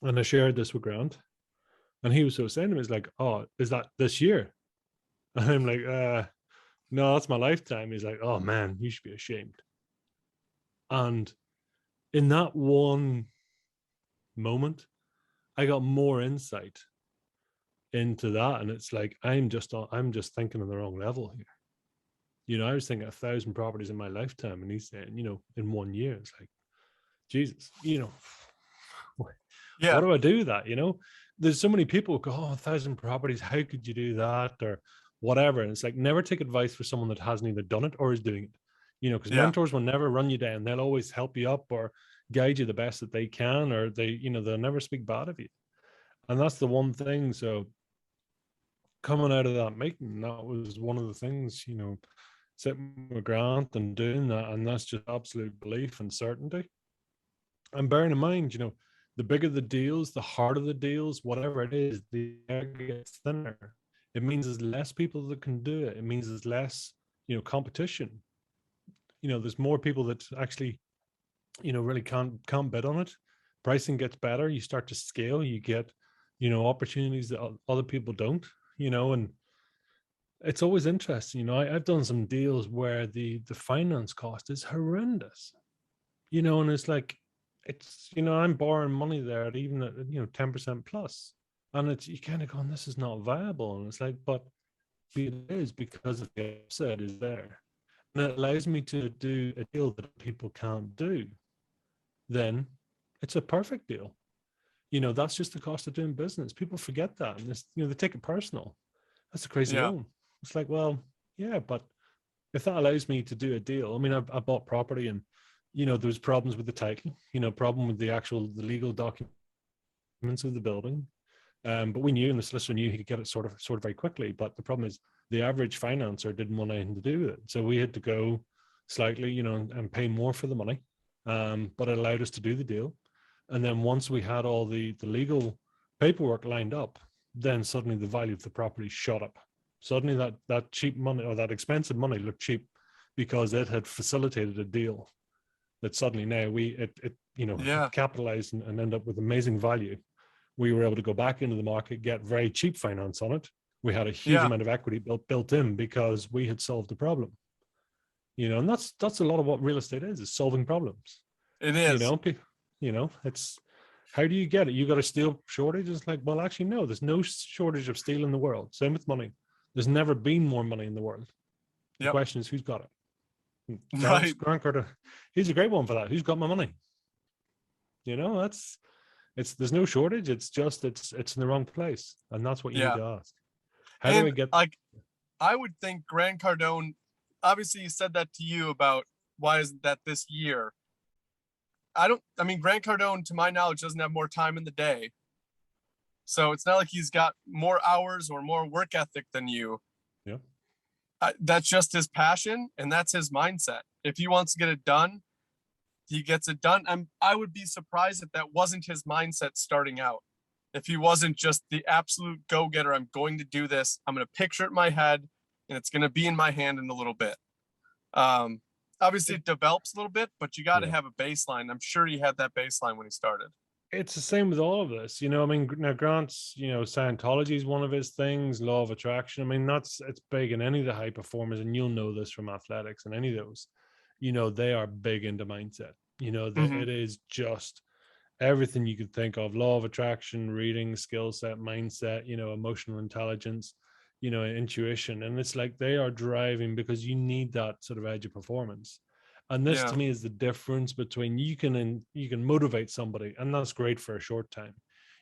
And I shared this with Grant, and he was so saying to me, he's like, "Oh, is that this year?" And I'm like, no, that's my lifetime." He's like, "Oh man, you should be ashamed." And in that one moment, I got more insight into that, and it's like I'm just thinking on the wrong level here. You know, I was thinking 1,000 properties in my lifetime, and he's saying, you know, in 1 year. It's like, Jesus, you know, what Yeah. do I do with that? You know, there's so many people who go, "Oh, 1,000 properties, how could you do that?" or whatever. And it's like, never take advice for someone that hasn't either done it or is doing it. You know, because Yeah. mentors will never run you down. They'll always help you up or guide you the best that they can, or they, you know, they'll never speak bad of you. And that's the one thing. So coming out of that meeting, that was one of the things, you know, sitting with Grant and doing that. And that's just absolute belief and certainty. And bearing in mind, you know, the bigger the deals, the harder the deals, whatever it is, the air gets thinner. It means there's less people that can do it. It means there's less, you know, competition. You know, there's more people that actually, you know, really can't bid on it. Pricing gets better. You start to scale. You get, you know, opportunities that other people don't. You know, and it's always interesting. You know, I've done some deals where the finance cost is horrendous. You know, and it's like, it's, you know, I'm borrowing money there at even at, you know, 10% plus, and it's, you kind of going, this is not viable. And it's like, but it is, because of the upside is there, and it allows me to do a deal that people can't do. Then it's a perfect deal. You know, that's just the cost of doing business. People forget that, and this, you know, they take it personal. That's a crazy Yeah. loan. It's like, well, yeah, but if that allows me to do a deal, I mean, I bought property, and, you know, there was problems with the title, you know, problem with the legal documents of the building. But we knew, and the solicitor knew, he could get it sort of very quickly. But the problem is the average financer didn't want anything to do with it. So we had to go slightly, you know, and pay more for the money. But it allowed us to do the deal. And then once we had all the legal paperwork lined up, then suddenly the value of the property shot up. Suddenly that cheap money, or that expensive money, looked cheap, because it had facilitated a deal that suddenly now it you know, Yeah. it capitalized and end up with amazing value. We were able to go back into the market, get very cheap finance on it. We had a huge Yeah. amount of equity built in because we had solved the problem. You know, and that's a lot of what real estate is solving problems. It You is. know, you know, it's, how do you get it? You got a steel shortage? It's like, well, actually, no, there's no shortage of steel in the world. Same with money. There's never been more money in the world. The Yep. question is, who's got it? Right. Grant Carter, he's a great one for that. Who's got my money? You know, that's, it's, there's no shortage. It's just, it's in the wrong place. And that's what you need Yeah. to ask. How do I And get, like, I would think Grant Cardone, obviously he said that to you about why isn't that this year? I mean, Grant Cardone, to my knowledge, doesn't have more time in the day. So it's not like he's got more hours or more work ethic than you. yeah, That's just his passion, and that's his mindset. If he wants to get it done, he gets it done. I would be surprised if that wasn't his mindset starting out. If he wasn't just the absolute go-getter, I'm going to do this. I'm going to picture it in my head, and it's going to be in my hand in a little bit. Um, Obviously, it develops a little bit, but you got to yeah. have a baseline. I'm sure he had that baseline when he started. It's the same with all of this, you know. I mean, now Grant's, you know, Scientology is one of his things, law of attraction. I mean, it's big in any of the high performers, and you'll know this from athletics and any of those. You know, they are big into mindset. You know, Mm-hmm. it is just everything you could think of: law of attraction, reading, skill set, mindset, you know, emotional intelligence, you know, intuition. And it's like they are driving because you need that sort of edge of performance. And this Yeah. to me is the difference between you can motivate somebody, and that's great for a short time.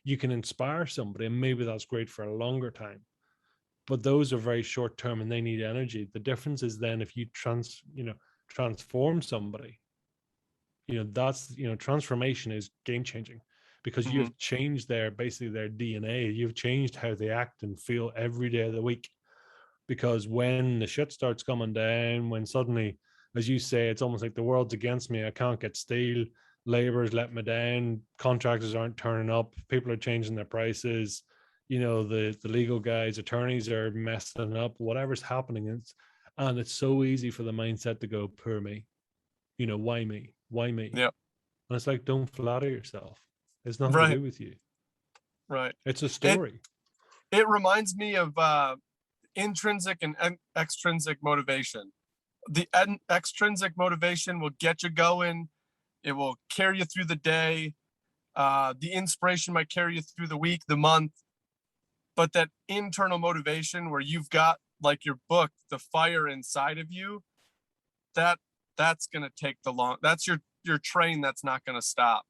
You can inspire somebody, and maybe that's great for a longer time. But those are very short term and they need energy. The difference is then if you transform somebody, that's transformation is game changing, because Hmm. you've changed basically their DNA. You've changed how they act and feel every day of the week. Because when the shit starts coming down, when suddenly, as you say, it's almost like the world's against me, I can't get steel, labor's let me down, contractors aren't turning up, people are changing their prices, the legal guys, attorneys are messing up, whatever's happening. And it's so easy for the mindset to go, poor me, why me, why me? Yeah. And it's like, don't flatter yourself. It's nothing to Right. do with you. Right. It's a It story. it reminds me of intrinsic and extrinsic motivation. The extrinsic motivation will get you going. It will carry you through the day. The inspiration might carry you through the week, the month. But that internal motivation where you've got, like your book, the fire inside of you, that's going to take that's your train that's not going to stop.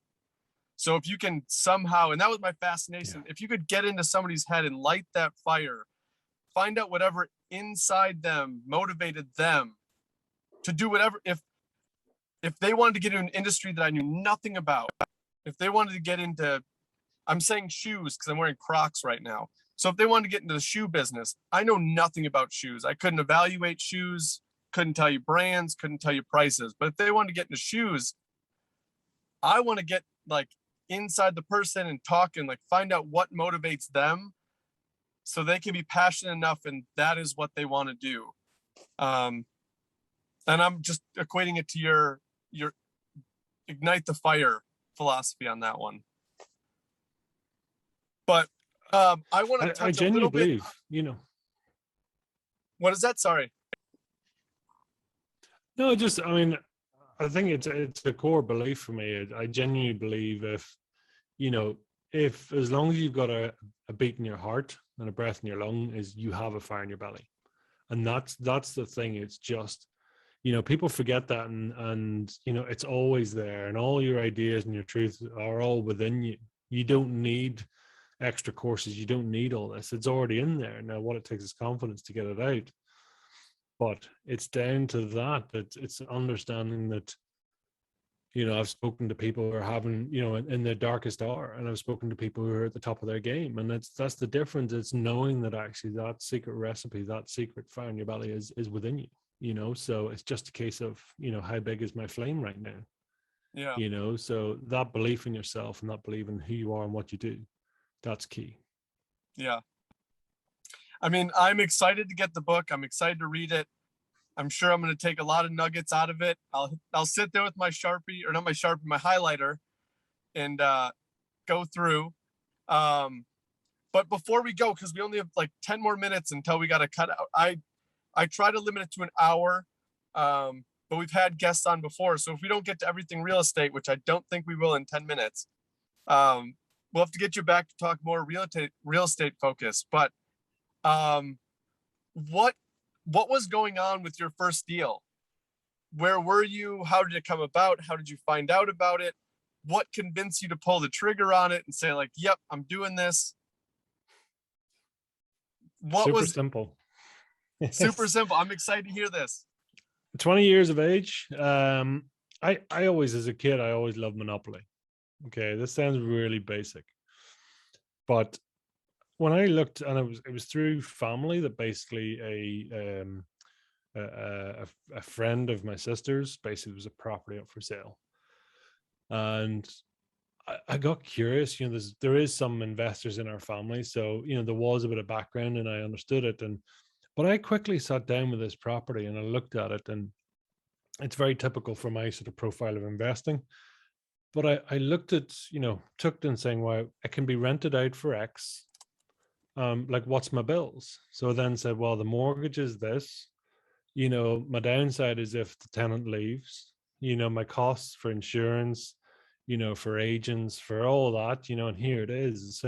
So if you can somehow, and that was my fascination, if you could get into somebody's head and light that fire, find out whatever inside them motivated them to do whatever. If they wanted to get into an industry that I knew nothing about, if they wanted to get into, I'm saying shoes because I'm wearing Crocs right now. So if they wanted to get into the shoe business, I know nothing about shoes. I couldn't evaluate shoes, couldn't tell you brands, couldn't tell you prices. But if they wanted to get into shoes, I want to get like inside the person and talk and like find out what motivates them so they can be passionate enough and that is what they want to do. And I'm just equating it to your ignite the fire philosophy on that one. But I want to touch I a genuinely little bit. believe. What is that? Sorry. No, I mean, I think it's a core belief for me. I genuinely believe if as long as you've got a beat in your heart and a breath in your lung, is you have a fire in your belly. And that's the thing. It's just, people forget that, and it's always there, and all your ideas and your truth are all within you. You don't need extra courses. You don't need all this. It's already in there. Now, what it takes is confidence to get it out. But it's down to that. It's understanding that, I've spoken to people who are having, in the darkest hour, and I've spoken to people who are at the top of their game. And that's the difference. It's knowing that actually that secret recipe, that secret fire in your belly is within you, so it's just a case of, how big is my flame right now? Yeah. So that belief in yourself and that belief in who you are and what you do, that's key. Yeah. I mean, I'm excited to get the book. I'm excited to read it. I'm sure I'm going to take a lot of nuggets out of it. I'll sit there with my Sharpie, or not my Sharpie, my highlighter, and go through. But before we go, because we only have like 10 more minutes until we got to cut out, I try to limit it to an hour. But we've had guests on before. So if we don't get to everything real estate, which I don't think we will in 10 minutes, we'll have to get you back to talk more real estate focus. But what was going on with your first deal? Where were you? How did it come about? How did you find out about it? What convinced you to pull the trigger on it and say like, yep, I'm doing this? What Super was simple. super simple? I'm excited to hear this. 20 years of age. I always, as a kid, I always loved Monopoly. Okay, this sounds really basic, but when I looked, and it was through family that basically a friend of my sister's basically was a property up for sale, and I got curious. There is some investors in our family, so there was a bit of background, and I understood it. But I quickly sat down with this property and I looked at it, and it's very typical for my sort of profile of investing. But I looked at, took it and saying, well, it can be rented out for X. Like, what's my bills? So then said, well, the mortgage is this. My downside is if the tenant leaves, my costs for insurance, for agents, for all that, and here it is.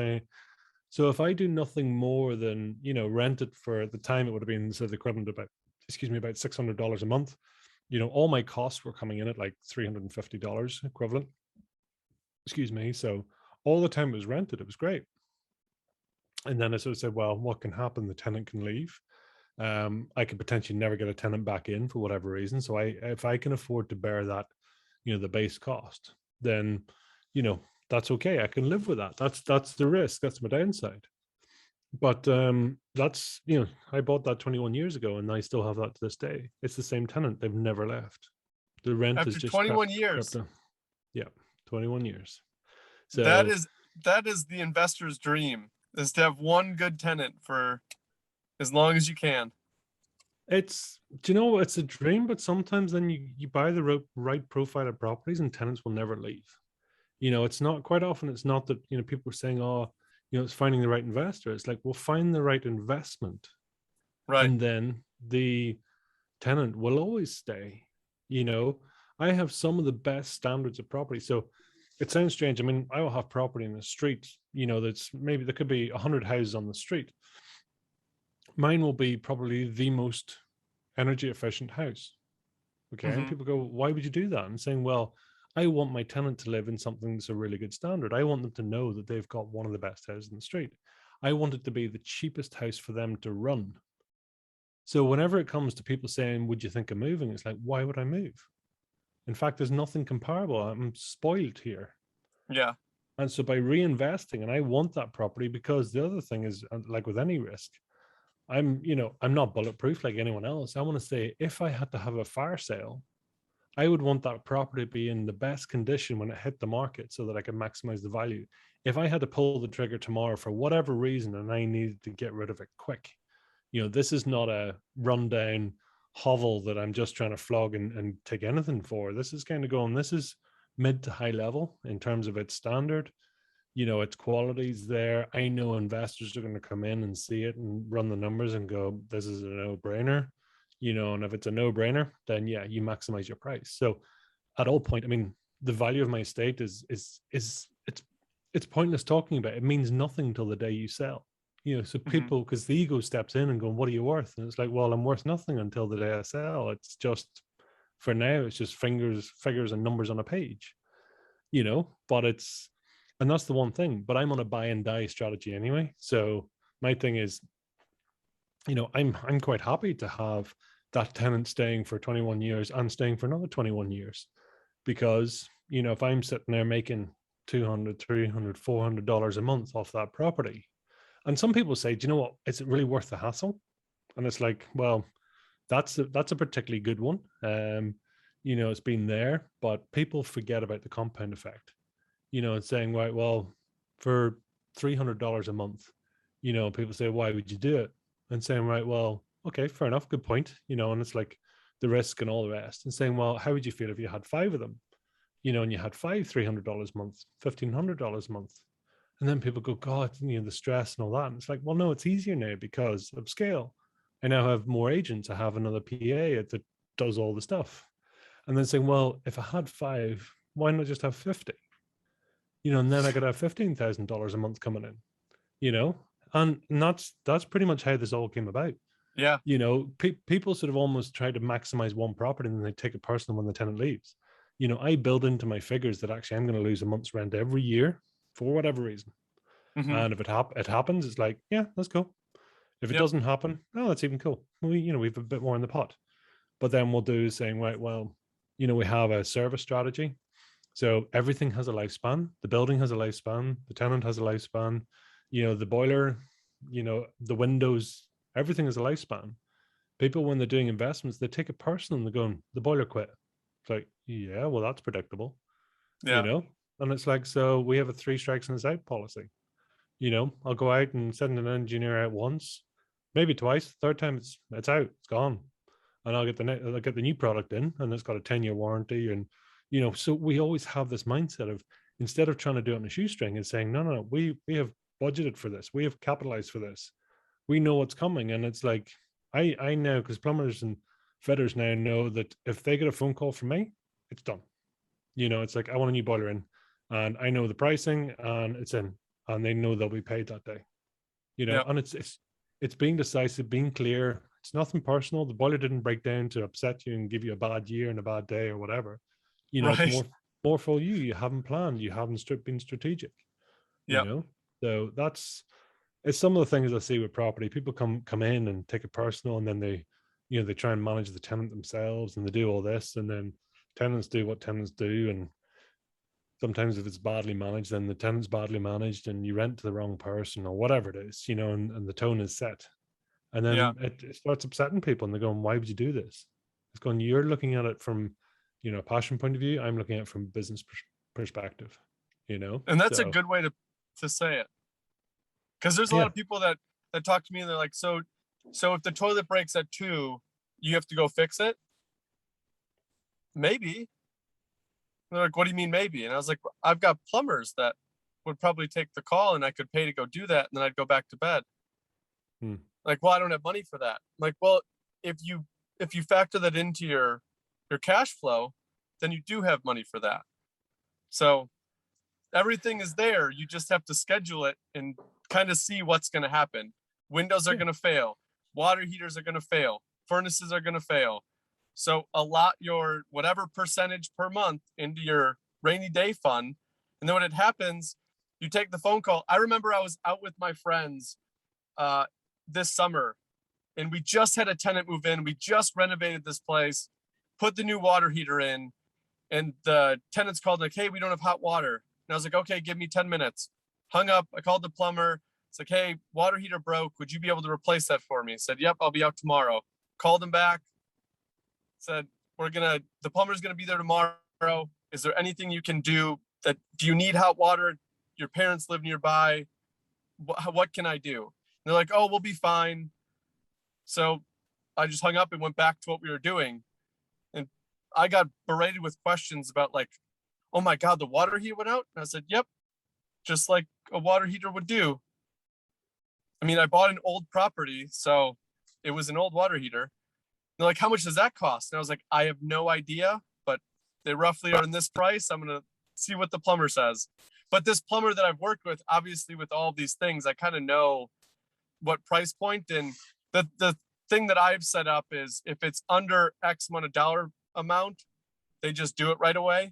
So if I do nothing more than, rent it for, at the time, it would have been, so the equivalent of about $600 a month, all my costs were coming in at like $350 equivalent. Excuse me. So all the time it was rented, it was great. And then I sort of said, well, what can happen? The tenant can leave. I could potentially never get a tenant back in for whatever reason. So if I can afford to bear that, the base cost, then, that's okay. I can live with that. That's the risk. That's my downside. But that's, I bought that 21 years ago and I still have that to this day. It's the same tenant. They've never left. The rent is After just 21 crept years. up. Yeah, 21 years. That So is the investor's dream, is to have one good tenant for as long as you can. it's, it's a dream, but sometimes then you buy the right profile of properties and tenants will never leave. It's not quite often. It's not that, people are saying, oh, it's finding the right investor. It's like, we'll find the right investment. Right. And then the tenant will always stay. I have some of the best standards of property. So it sounds strange. I mean, I will have property in the street, that's maybe there could be 100 houses on the street. Mine will be probably the most energy efficient house. Okay. And people go, why would you do that? And saying, well, I want my tenant to live in something that's a really good standard. I want them to know that they've got one of the best houses in the street. I want it to be the cheapest house for them to run. So whenever it comes to people saying, would you think of moving? It's like, why would I move? In fact, there's nothing comparable. I'm spoiled here. Yeah. And so by reinvesting, and I want that property, because the other thing is, like with any risk, I'm not bulletproof like anyone else. I want to say, if I had to have a fire sale, I would want that property to be in the best condition when it hit the market so that I can maximize the value. If I had to pull the trigger tomorrow for whatever reason and I needed to get rid of it quick, this is not a rundown hovel that I'm just trying to flog and take anything for. This is kind of going, this is mid to high level in terms of its standard. Its qualities there. I know investors are going to come in and see it and run the numbers and go, this is a no-brainer. And if it's a no-brainer, then yeah, you maximize your price. So at all point, I mean, the value of my estate is it's pointless talking about. It means nothing till the day you sell. So people, because the ego steps in and go, what are you worth? And it's like, well, I'm worth nothing until the day I sell. It's just, for now, it's just figures and numbers on a page, but and that's the one thing. But I'm on a buy and die strategy anyway. So my thing is, I'm quite happy to have that tenant staying for 21 years and staying for another 21 years, because, if I'm sitting there making $200, $300, $400 a month off that property, and some people say, do you know what, is it really worth the hassle? And it's like, well, that's a particularly good one. It's been there, but people forget about the compound effect. It's saying, right, well, for $300 a month, people say, why would you do it? And saying, right, well, okay, fair enough, good point. And it's like the risk and all the rest. And saying, well, how would you feel if you had 5 of them? And you had 5 $300 a month, $1,500 a month. And then people go, God, the stress and all that. And it's like, well, no, it's easier now because of scale. I now have more agents. I have another PA that does all the stuff. And then saying, well, if I had 5, why not just have 50? And then I could have $15,000 a month coming in, and that's pretty much how this all came about. Yeah. People sort of almost try to maximize one property and then they take it personal when the tenant leaves. I build into my figures that actually I'm going to lose a month's rent every year for whatever reason. And if it happens, it's like, yeah, that's cool. If it doesn't happen, oh, that's even cool. We have a bit more in the pot. But then we'll do saying, right, well, we have a service strategy. So everything has a lifespan. The building has a lifespan. The tenant has a lifespan. The boiler, the windows, everything has a lifespan. People, when they're doing investments, they take it personal and they're going, the boiler quit. It's like, yeah, well, that's predictable. Yeah. And it's like, so we have a 3 strikes and it's out policy. I'll go out and send an engineer out once, maybe twice. Third time it's out, it's gone. And I'll get the new product in and it's got a 10-year warranty. And so we always have this mindset of, instead of trying to do it on a shoestring and saying, no, we have budgeted for this. We have capitalized for this. We know what's coming. And it's like, I know, because plumbers and fitters now know that if they get a phone call from me, it's done. It's like, I want a new boiler in and I know the pricing and it's in, and they know they'll be paid that day, and it's being decisive, being clear, It's nothing personal. The boiler didn't break down to upset you and give you a bad year and a bad day or whatever. It's Right. more for you. You haven't planned. You haven't been strategic. Yep. So it's some of the things I see with property. People come in and take it personal, and then they try and manage the tenant themselves, and they do all this, and then tenants do what tenants do, and sometimes if it's badly managed, then the tenant's badly managed, and you rent to the wrong person or whatever it is, and the tone is set, and Yeah. then it starts upsetting people, and they're going, "Why would you do this?" It's going, "You're looking at it from a passion point of view. I'm looking at it from a business perspective." And that's a So good way to say it. Because there's a lot yeah. of people that talk to me and they're like, so if the toilet breaks at 2, you have to go fix it? Maybe. They're like, what do you mean maybe? And I was like, I've got plumbers that would probably take the call and I could pay to go do that, and then I'd go back to bed. Like, well, I don't have money for that. I'm like, well, if you factor that into your cash flow, then you do have money for that. So everything is there. You just have to schedule it and kind of see what's going to happen. Windows are going to fail. Water heaters are going to fail. Furnaces are going to fail. So allot your whatever percentage per month into your rainy day fund. And then when it happens, you take the phone call. I remember I was out with my friends this summer, and we just had a tenant move in. We just renovated this place, put the new water heater in, and the tenants called like, hey, we don't have hot water. And I was like, okay, give me 10 minutes. Hung up. I called the plumber. It's like, hey, water heater broke. Would you be able to replace that for me? He said, yep, I'll be out tomorrow. Called him back. Said, the plumber's going to be there tomorrow. Is there anything you can do? Do you need hot water? Your parents live nearby. What can I do? And they're like, oh, we'll be fine. So I just hung up and went back to what we were doing. And I got berated with questions about like, oh my God, the water heater went out? And I said, yep, just like a water heater would do. I mean, I bought an old property, so it was an old water heater. They're like, how much does that cost? And I was like, I have no idea, but they roughly are in this price. I'm going to see what the plumber says. But this plumber that I've worked with, obviously with all these things, I kind of know what price point. And the thing that I've set up is if it's under X amount of dollar amount, they just do it right away.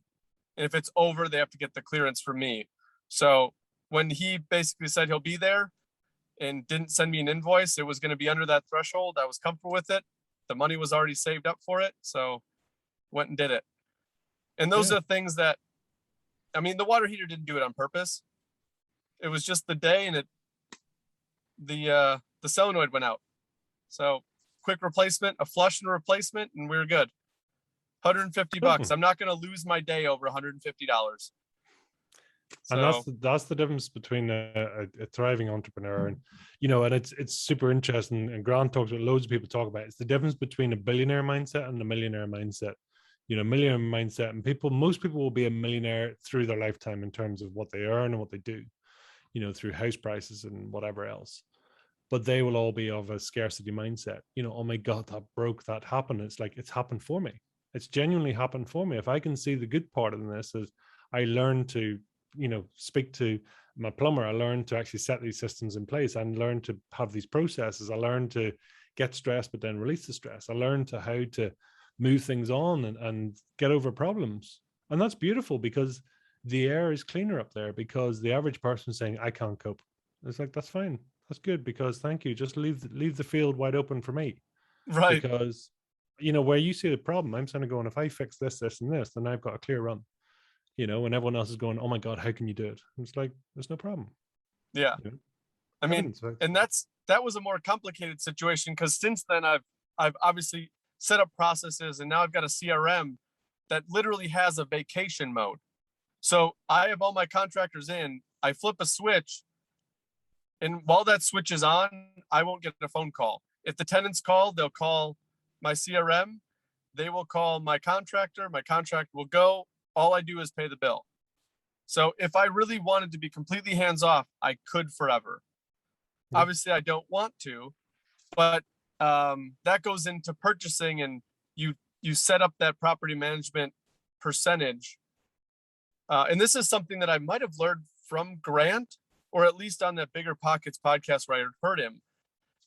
And if it's over, they have to get the clearance from me. So when he basically said he'll be there and didn't send me an invoice, it was going to be under that threshold. I was comfortable with it. The money was already saved up for it. So went and did it. And those are things that, I mean, the water heater didn't do it on purpose. It was just the day, and the solenoid went out. So quick replacement, a flush and a replacement, and we were good. $150. I'm not going to lose my day over $150. So, and that's the difference between a thriving entrepreneur and and it's super interesting, and Grant talks about, loads of people talk about it. It's the difference between a billionaire mindset and a millionaire mindset. Millionaire mindset, and most people will be a millionaire through their lifetime in terms of what they earn and what they do, through house prices and whatever else. But they will all be of a scarcity mindset. Oh my God, that broke, that happened. It's like, it's happened for me. It's genuinely happened for me. If I can see the good part of this is I learned to, speak to my plumber. I learned to actually set these systems in place. I learned to have these processes. I learned to get stressed, but then release the stress. I learned how to move things on and get over problems. And that's beautiful, because the air is cleaner up there, because the average person saying, I can't cope. It's like, that's fine. That's good, because thank you. Just leave the field wide open for me. right. Because, where you see the problem, I'm kind of going, if I fix this, this, and this, then I've got a clear run. And everyone else is going, oh my God, how can you do it? And it's like, there's no problem. Yeah. I mean, and that was a more complicated situation, because since then I've obviously set up processes, and now I've got a CRM that literally has a vacation mode. So I have all my contractors in, I flip a switch, and while that switch is on, I won't get a phone call. If the tenants call, they'll call my CRM. They will call my contractor. My contractor will go. All I do is pay the bill. So if I really wanted to be completely hands off, I could forever. Obviously, I don't want to, but that goes into purchasing, and you set up that property management percentage. And this is something that I might have learned from Grant, or at least on that Bigger Pockets podcast where I heard him.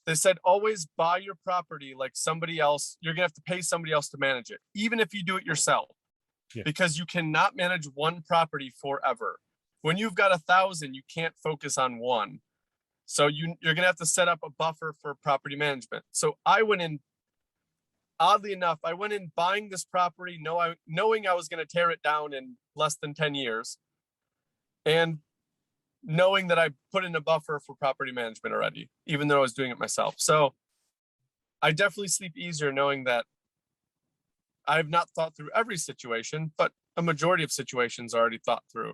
They said always buy your property like somebody else. You're gonna have to pay somebody else to manage it, even if you do it yourself, because you cannot manage one property forever. When you've got 1,000, you can't focus on one. So you're gonna have to set up a buffer for property management. So I went in, oddly enough, I went in buying this property, knowing I was gonna tear it down in less than 10 years, and knowing that I put in a buffer for property management already, even though I was doing it myself. So I definitely sleep easier knowing that I have not thought through every situation, but a majority of situations are already thought through.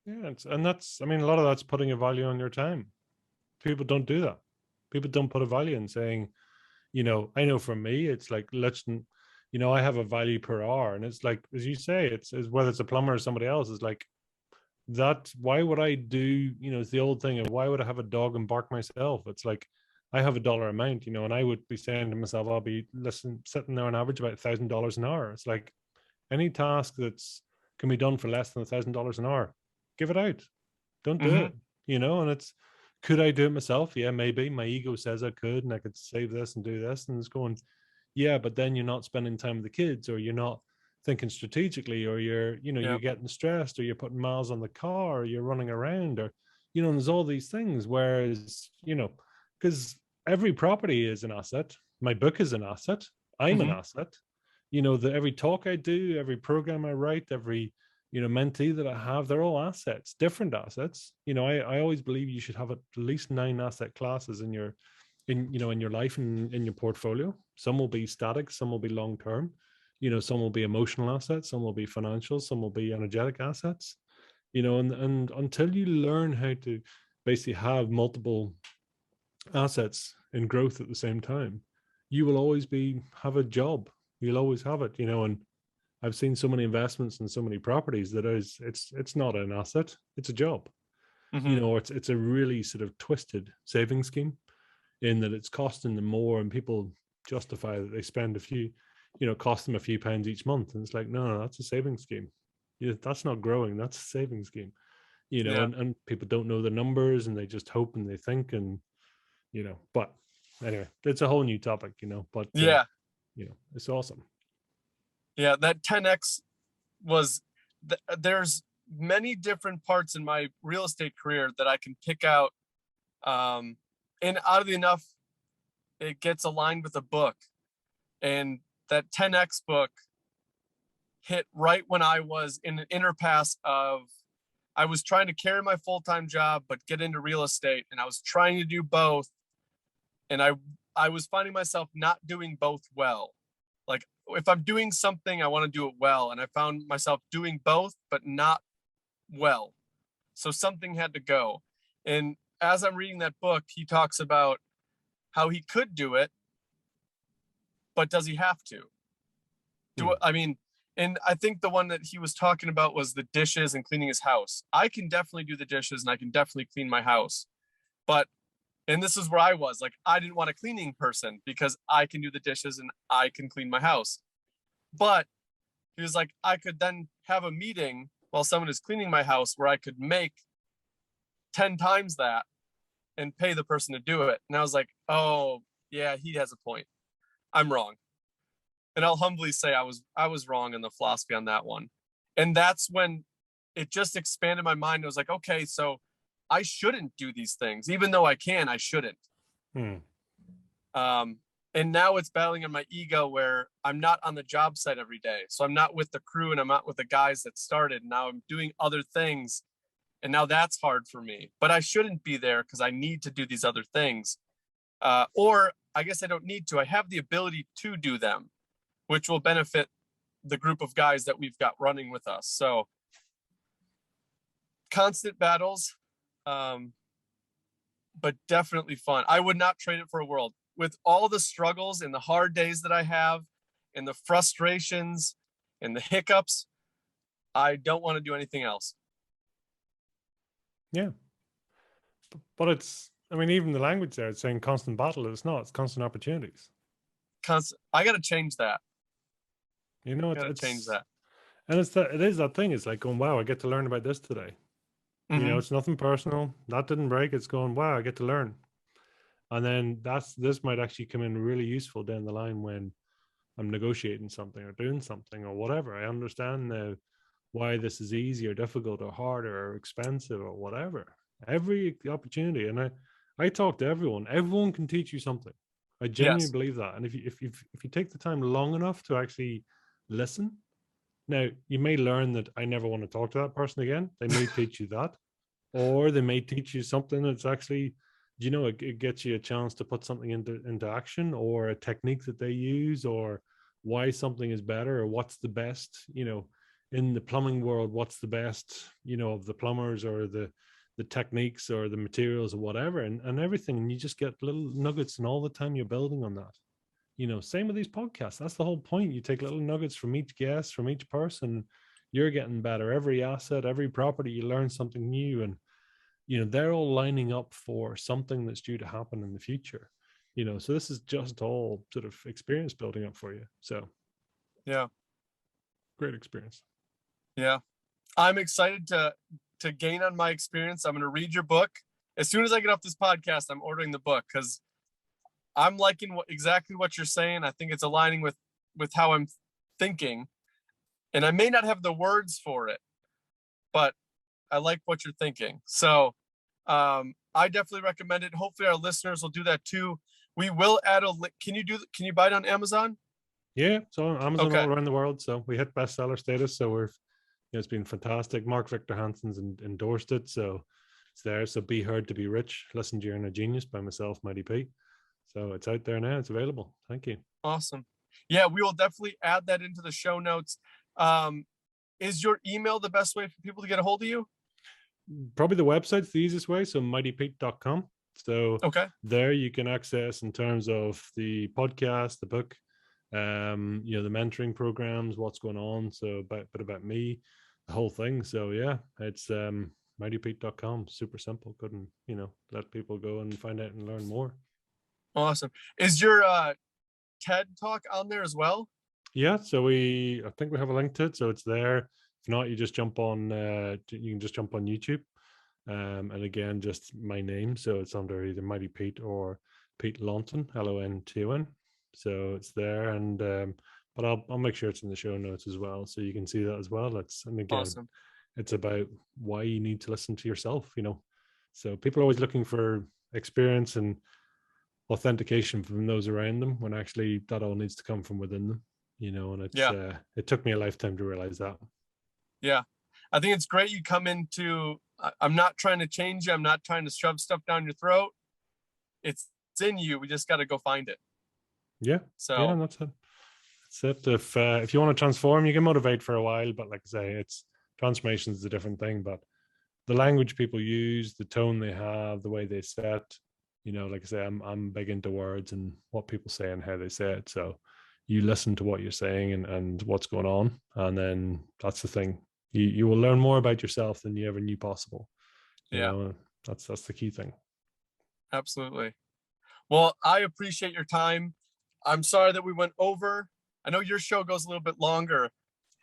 Yeah, and that's, I mean, a lot of that's putting a value on your time. People don't do that. People don't put a value in saying, you know, I know for me, it's like, you know, I have a value per hour. And it's like, as you say, it's whether it's a plumber or somebody else, is like, that, why would I do, you know, it's the old thing of why would I have a dog and bark myself? It's like, I have a dollar amount, you know, and I would be saying to myself, I'll be sitting there on average about $1,000 an hour. It's like any task that's can be done for less than $1,000 an hour, give it out. Don't do it, you know. And it's, could I do it myself? Yeah, maybe. My ego says I could, and I could save this and do this. And it's going, yeah, but then you're not spending time with the kids, or you're not thinking strategically, or you're, you know, you're getting stressed, or you're putting miles on the car, or you're running around, or, you know, and there's all these things. Whereas, you know, because every property is an asset. My book is an asset. I'm an asset. You know, every talk I do, every program I write, every, you know, mentee that I have, they're all assets, different assets. You know, I always believe you should have at least 9 asset classes in your, you know, in your life and in your portfolio. Some will be static, some will be long term. You know, some will be emotional assets, some will be financial, some will be energetic assets. You know, and until you learn how to basically have multiple assets in growth at the same time, you will always have a job. You'll always have it, you know. And I've seen so many investments in so many properties that it's not an asset, it's a job. You know, it's a really sort of twisted saving scheme, in that it's costing them more, and people justify that they spend a few, you know, cost them a few pounds each month. And it's like, no, that's a saving scheme. Yeah, that's not growing, that's a saving scheme. You know, and people don't know the numbers, and they just hope and they think, and, you know, but anyway, it's a whole new topic, you know, but you know, it's awesome. Yeah, that 10x was, there's many different parts in my real estate career that I can pick out. And oddly enough, it gets aligned with a book. And that 10x book hit right when I was in an impasse of, I was trying to carry my full-time job, but get into real estate. And I was trying to do both. And I was finding myself not doing both well. Like, if I'm doing something, I want to do it well. And I found myself doing both, but not well. So something had to go. And as I'm reading that book, he talks about how he could do it, but does he have to? I mean, and I think the one that he was talking about was the dishes and cleaning his house. I can definitely do the dishes and I can definitely clean my house. But, and this is where I was, like, I didn't want a cleaning person because I can do the dishes and I can clean my house. But he was like, I could then have a meeting while someone is cleaning my house where I could make 10 times that and pay the person to do it. And I was like, oh yeah, he has a point. I'm wrong. And I'll humbly say I was wrong in the philosophy on that one. And that's when it just expanded my mind. I was like, okay, so I shouldn't do these things. Even though I can, I shouldn't. And now it's battling on my ego where I'm not on the job site every day. So I'm not with the crew and I'm not with the guys that started. Now I'm doing other things. And now that's hard for me. But I shouldn't be there because I need to do these other things. Or I guess I don't need to. I have the ability to do them, which will benefit the group of guys that we've got running with us. So constant battles, but definitely fun. I would not trade it for a world. With all the struggles and the hard days that I have and the frustrations and the hiccups, I don't want to do anything else. Yeah. But it's, I mean, even the language there, it's saying constant battle. It's not, it's constant opportunities. I got to change that. You know, it's change that. And it is that thing. It's like going, wow, I get to learn about this today. You know, it's nothing personal. That didn't break. It's going, wow, I get to learn. And then this might actually come in really useful down the line when I'm negotiating something or doing something or whatever. I understand now why this is easy or difficult or harder or expensive or whatever. Every opportunity. And I talk to everyone. Everyone can teach you something. I genuinely Yes. believe that. And if you take the time long enough to actually listen, now you may learn that I never want to talk to that person again. They may teach you that, or they may teach you something that's actually, it gets you a chance to put something into action, or a technique that they use, or why something is better, or what's the best, in the plumbing world, what's the best, of the plumbers, or the techniques or the materials or whatever, and everything. And you just get little nuggets, and all the time you're building on that. Same with these podcasts. That's the whole point. You take little nuggets from each guest, from each person. You're getting better. Every asset, every property, you learn something new. And they're all lining up for something that's due to happen in the future. So this is just all sort of experience building up for you. So Yeah. great experience. Yeah. I'm excited to gain on my experience. I'm going to read your book. As soon as I get off this podcast, I'm ordering the book, because I'm liking exactly what you're saying. I think it's aligning with how I'm thinking, and I may not have the words for it, but I like what you're thinking. So I definitely recommend it. Hopefully our listeners will do that too. We will add a link. Can you buy it on Amazon? Yeah, so on Amazon Okay. all around the world. So we hit bestseller status. So it's been fantastic. Mark Victor Hansen's endorsed it, so it's there. So Be Heard to Be Rich. Listen to Your Inner Genius by myself, Mighty Pete. So it's out there now. It's available. Thank you. Awesome. Yeah, we will definitely add that into the show notes. Is your email the best way for people to get a hold of you? Probably the website's the easiest way. So mightypete.com. So Okay. there you can access in terms of the podcast, the book, the mentoring programs, what's going on. So a bit about me, the whole thing. So yeah, it's mightypete.com. Super simple. Couldn't, let people go and find out and learn more. Awesome. Is your TED talk on there as well? Yeah, so I think we have a link to it, so it's there. If not, you just jump on you can just jump on YouTube, and again, just my name, so it's under either Mighty Pete or Pete Lonton, Lonton. So it's there, and but I'll make sure it's in the show notes as well, so you can see that as well. And again, awesome. It's about why you need to listen to yourself. So people are always looking for experience and authentication from those around them, when actually that all needs to come from within them. And it's it took me a lifetime to realize that. Yeah, I think it's great you come into. I'm not trying to change you. I'm not trying to shove stuff down your throat. It's in you. We just got to go find it. Yeah. So yeah, that's it. That's it. If you want to transform, you can motivate for a while, but like I say, it's transformation is a different thing. But the language people use, the tone they have, the way they set, like I say, I'm big into words and what people say and how they say it. So you listen to what you're saying and what's going on, and then that's the thing. You will learn more about yourself than you ever knew possible. That's the key thing. Absolutely. Well, I appreciate your time. I'm sorry that we went over. I know your show goes a little bit longer,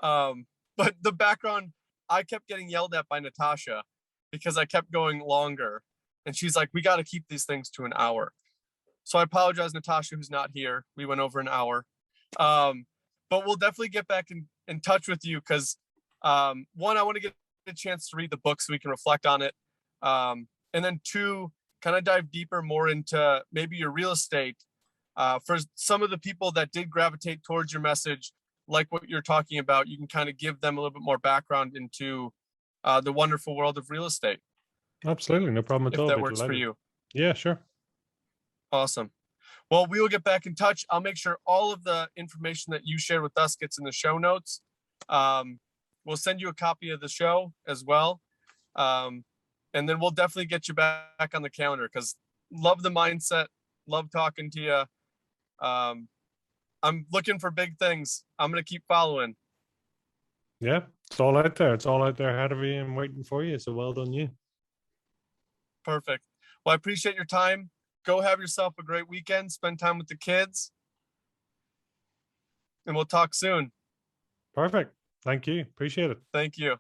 but the background, I kept getting yelled at by Natasha because I kept going longer, and she's like, "We got to keep these things to an hour." So I apologize, Natasha, who's not here. We went over an hour. But we'll definitely get back in touch with you, because one, I want to get a chance to read the book so we can reflect on it. And then two, kind of dive deeper more into maybe your real estate. For some of the people that did gravitate towards your message, like what you're talking about, you can kind of give them a little bit more background into the wonderful world of real estate. Absolutely. No problem at all. If that works for you. Yeah, sure. Awesome. Well, we will get back in touch. I'll make sure all of the information that you shared with us gets in the show notes. We'll send you a copy of the show as well. And then we'll definitely get you back on the calendar, because love the mindset, love talking to you. I'm looking for big things. I'm going to keep following. Yeah, it's all out there. It's all out there ahead of you and waiting for you. So well done, you. Perfect. Well, I appreciate your time. Go have yourself a great weekend. Spend time with the kids. And we'll talk soon. Perfect. Thank you. Appreciate it. Thank you.